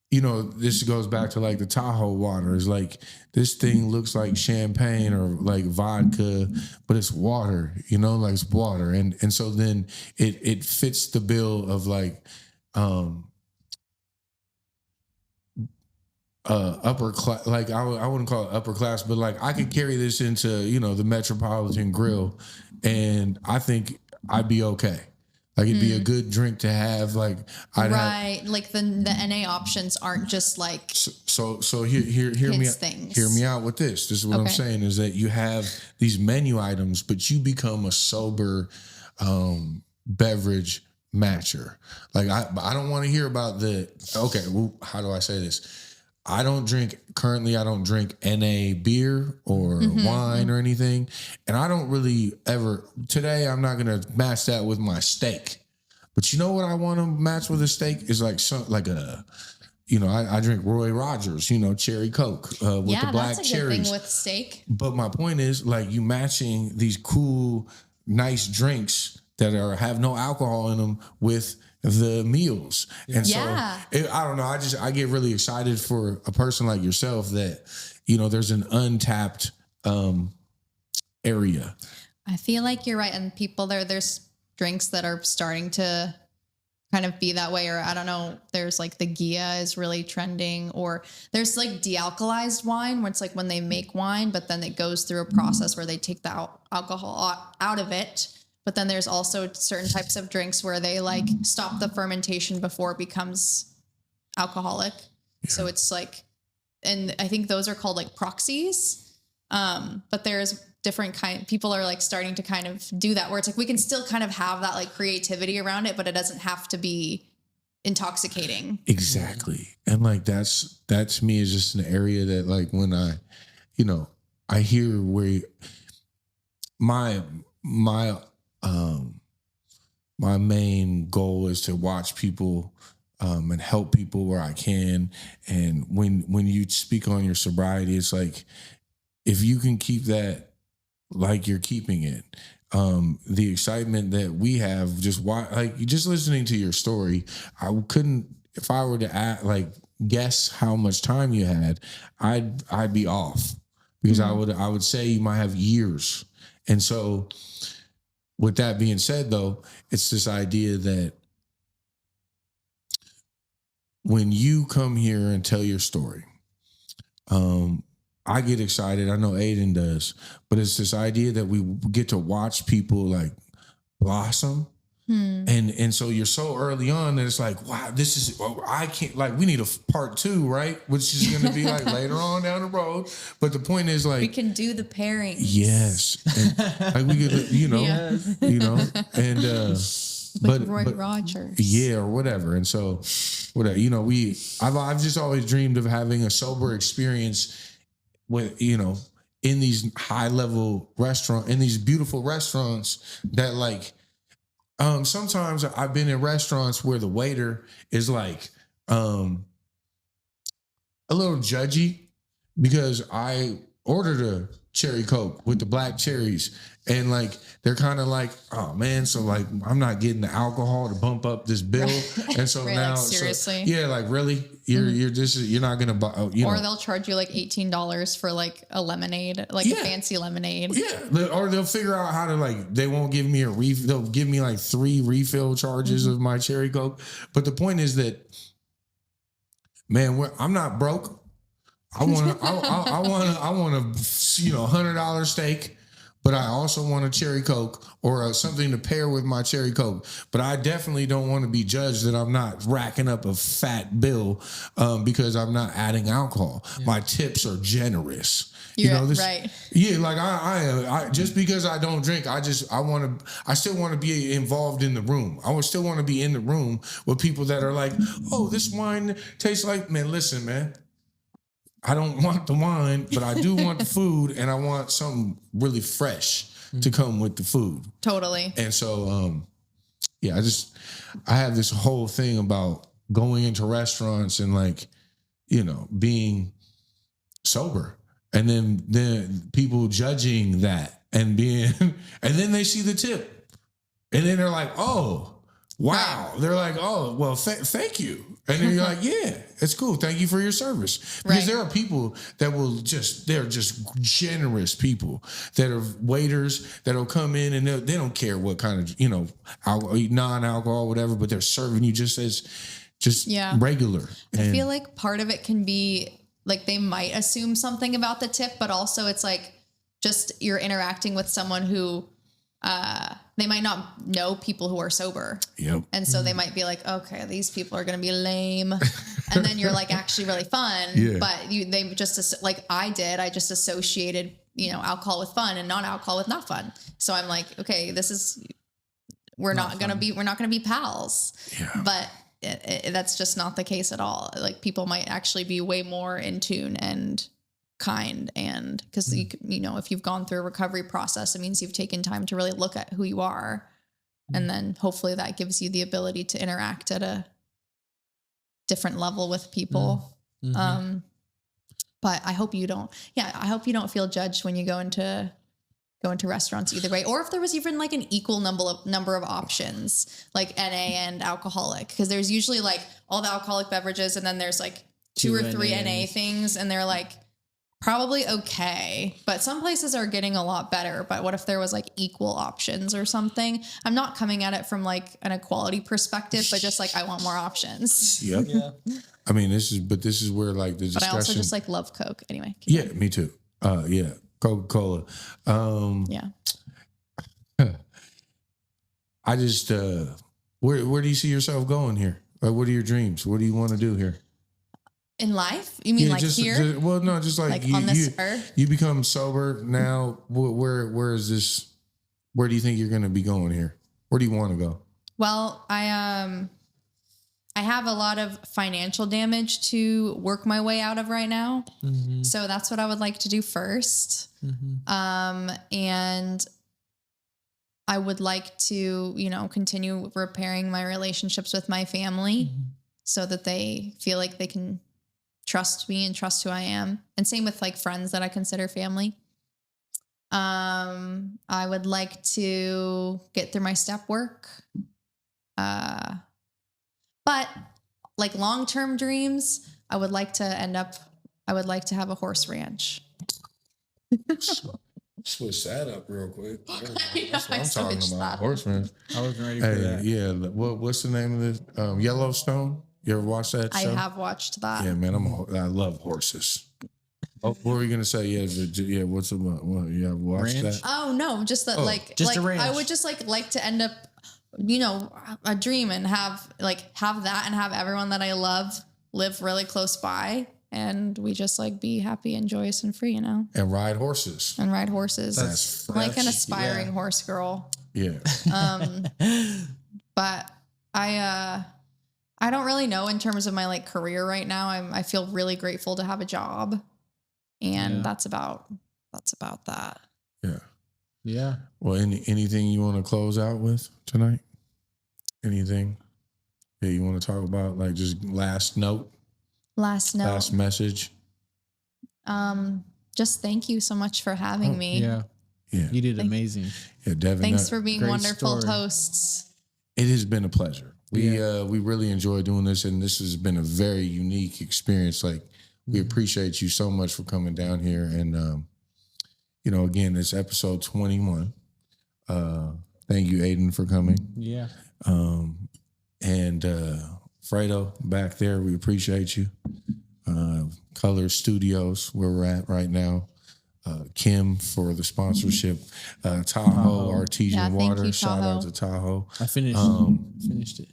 you know, this goes back to like the Tahoe water. Is like this thing looks like champagne or like vodka, but it's water, you know, like it's water. And so then it fits the bill of like upper class, like I wouldn't call it upper class, but like I could carry this into, you know, the Metropolitan Grill and I think I'd be okay. Like it'd be a good drink to have. Like like the NA options aren't just like so hear me things. Hear me out with this. This is what I'm saying is that you have these menu items, but you become a sober beverage matcher. Like I don't want to hear about how do I say this? I don't drink NA beer or wine or anything. And I don't really today I'm not going to match that with my steak. But you know what I want to match with a steak is like I drink Roy Rogers, you know, cherry Coke with the black that's a cherries. good thing with steak. But my point is like you matching these cool, nice drinks that have no alcohol in them with the meals. And so I don't know. I get really excited for a person like yourself that, you know, there's an untapped area. I feel like you're right. And people there's drinks that are starting to kind of be that way. Or I don't know, there's like the Gia is really trending, or there's like de-alkalized wine where it's like when they make wine, but then it goes through a process where they take the alcohol out of it. But then there's also certain types of drinks where they like stop the fermentation before it becomes alcoholic. Yeah. So it's like, and I think those are called like proxies. But there's different people are like starting to kind of do that where it's like, we can still kind of have that like creativity around it, but it doesn't have to be intoxicating. Exactly. And like, that's to me is just an area that like, when I hear where my main goal is to watch people and help people where I can. And when you speak on your sobriety, it's like, if you can keep that like you're keeping it, the excitement that we have, just listening to your story, I couldn't, if I were to guess how much time you had, I'd be off because I would say you might have years. And so with that being said, though, it's this idea that when you come here and tell your story, I get excited. I know Aiden does, but it's this idea that we get to watch people like blossom. And so you're so early on that it's like, wow, this is, I can't, like, we need a part 2, right? Which is going to be like later on down the road. But the point is, like, we can do the pairings. Yes. And, like, we could, you know, and, like Roy Rogers. Yeah, or whatever. And so, whatever, you know, I've just always dreamed of having a sober experience with, you know, in these high level in these beautiful restaurants that, like, sometimes I've been in restaurants where the waiter is like a little judgy because I ordered a cherry Coke with the black cherries, and like they're kind of like, oh man, so like I'm not getting the alcohol to bump up this bill, and so Right, now like, seriously? yeah, like really, you're not gonna buy, you Or know. they'll charge you like $18 for like a lemonade, like a fancy lemonade. Yeah, or they'll figure out how to, like, they won't give me a refill. They'll give me like 3 refill charges of my cherry Coke. But the point is that, man, I'm not broke. I want a $100 steak, but I also want a cherry Coke or something to pair with my cherry Coke. But I definitely don't want to be judged that I'm not racking up a fat bill because I'm not adding alcohol. Yeah. My tips are generous. Right. Yeah, like I just because I don't drink, I still want to be involved in the room. I would still want to be in the room with people that are like, oh, this wine tastes like, man, listen, man. I don't want the wine, but I do want the food, and I want something really fresh to come with the food. Totally. And so, I have this whole thing about going into restaurants and, like, you know, being sober, and then people judging that and being, and then they see the tip, and then they're like, oh. Wow. They're like, oh, well, thank you. And then you're like, yeah, it's cool. Thank you for your service. Because there are people that they're just generous people that are waiters that'll come in and they don't care what kind of, you know, non-alcohol, whatever, but they're serving you just regular. I feel like part of it can be like they might assume something about the tip, but also it's like just you're interacting with someone who they might not know people who are sober. Yep. And so they might be like, okay, these people are going to be lame. And then you're like actually really fun. Yeah. But they just, like I just associated, you know, alcohol with fun and non-alcohol with not fun. So I'm like, okay, we're not going to be pals. Yeah. But that's just not the case at all. Like people might actually be way more in tune and kind, and because you know, if you've gone through a recovery process, it means you've taken time to really look at who you are, and then hopefully that gives you the ability to interact at a different level with people. But I hope you don't feel judged when you go into restaurants either way, or if there was even like an equal number of options, like NA and alcoholic, because there's usually like all the alcoholic beverages and then there's like 2 or 3 NA things, and they're like probably okay, but some places are getting a lot better. But what if there was like equal options or something? I'm not coming at it from like an equality perspective, but just like I want more options. Yep. Yeah. I mean, this is where like the discussion. But I also just like love Coke anyway. Yeah, me too. Yeah, Coca-Cola. Yeah. I just where do you see yourself going here? Like, what are your dreams? What do you want to do here? In life? You mean here? Well, no, just like on this earth? You become sober now. Where is this? Where do you think you're going to be going here? Where do you want to go? Well, I have a lot of financial damage to work my way out of right now. Mm-hmm. So that's what I would like to do first. Mm-hmm. And I would like to, you know, continue repairing my relationships with my family so that they feel like they can trust me and trust who I am. And same with like friends that I consider family. I would like to get through my step work. But like long-term dreams, I would like to have a horse ranch. Switch that up real quick. That's what I'm talking about. Horse ranch. I wasn't ready for that. Yeah. What's the name of this? Yellowstone? You ever watch that I show? have watched that. Yeah, man, I love horses. Oh, what were you gonna say? Yeah, what's about? What, you ever watched Ranch? that? Oh no, just that just a ranch. I would just like to end up, a dream and have that and have everyone that I love live really close by, and we just like be happy and joyous and free, And ride horses. and ride horses. That's I'm like an fresh. aspiring horse girl. Yeah. But I don't really know in terms of my like career right now. I feel really grateful to have a job, and that's about that. Yeah. Yeah. Well, anything you want to close out with tonight? Anything that you want to talk about? Like just last note, Last message. just thank you so much for having me. Yeah. Yeah. You did amazing. Yeah, Devon. Thanks for being Great wonderful story. hosts. It has been a pleasure. We really enjoy doing this, and this has been a very unique experience. Like we appreciate you so much for coming down here, and again, it's episode 21. Thank you, Aiden, for coming. Yeah. And Fredo back there, we appreciate you. Color Studios, where we're at right now. Kim for the sponsorship. Tahoe Artesian Yeah, thank Water. you, Shout Tahoe. out to Tahoe. I finished it.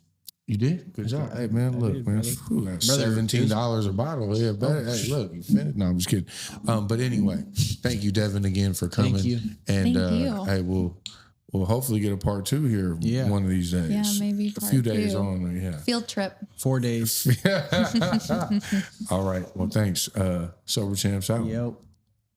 You did? Good job. Hey, man, look, did, man. brother. Whew, that's Brother, $17 a bottle. Yeah, better. Hey, look, you finished. No, I'm just kidding. But anyway, thank you, Devon, again for coming. Thank you. And Thank you. hey, we'll hopefully get a part 2 here one of these days. Yeah, maybe a part few days 2. on. Yeah. Field trip. 4 days. All right. Well, thanks. Sober Champs out. Yep.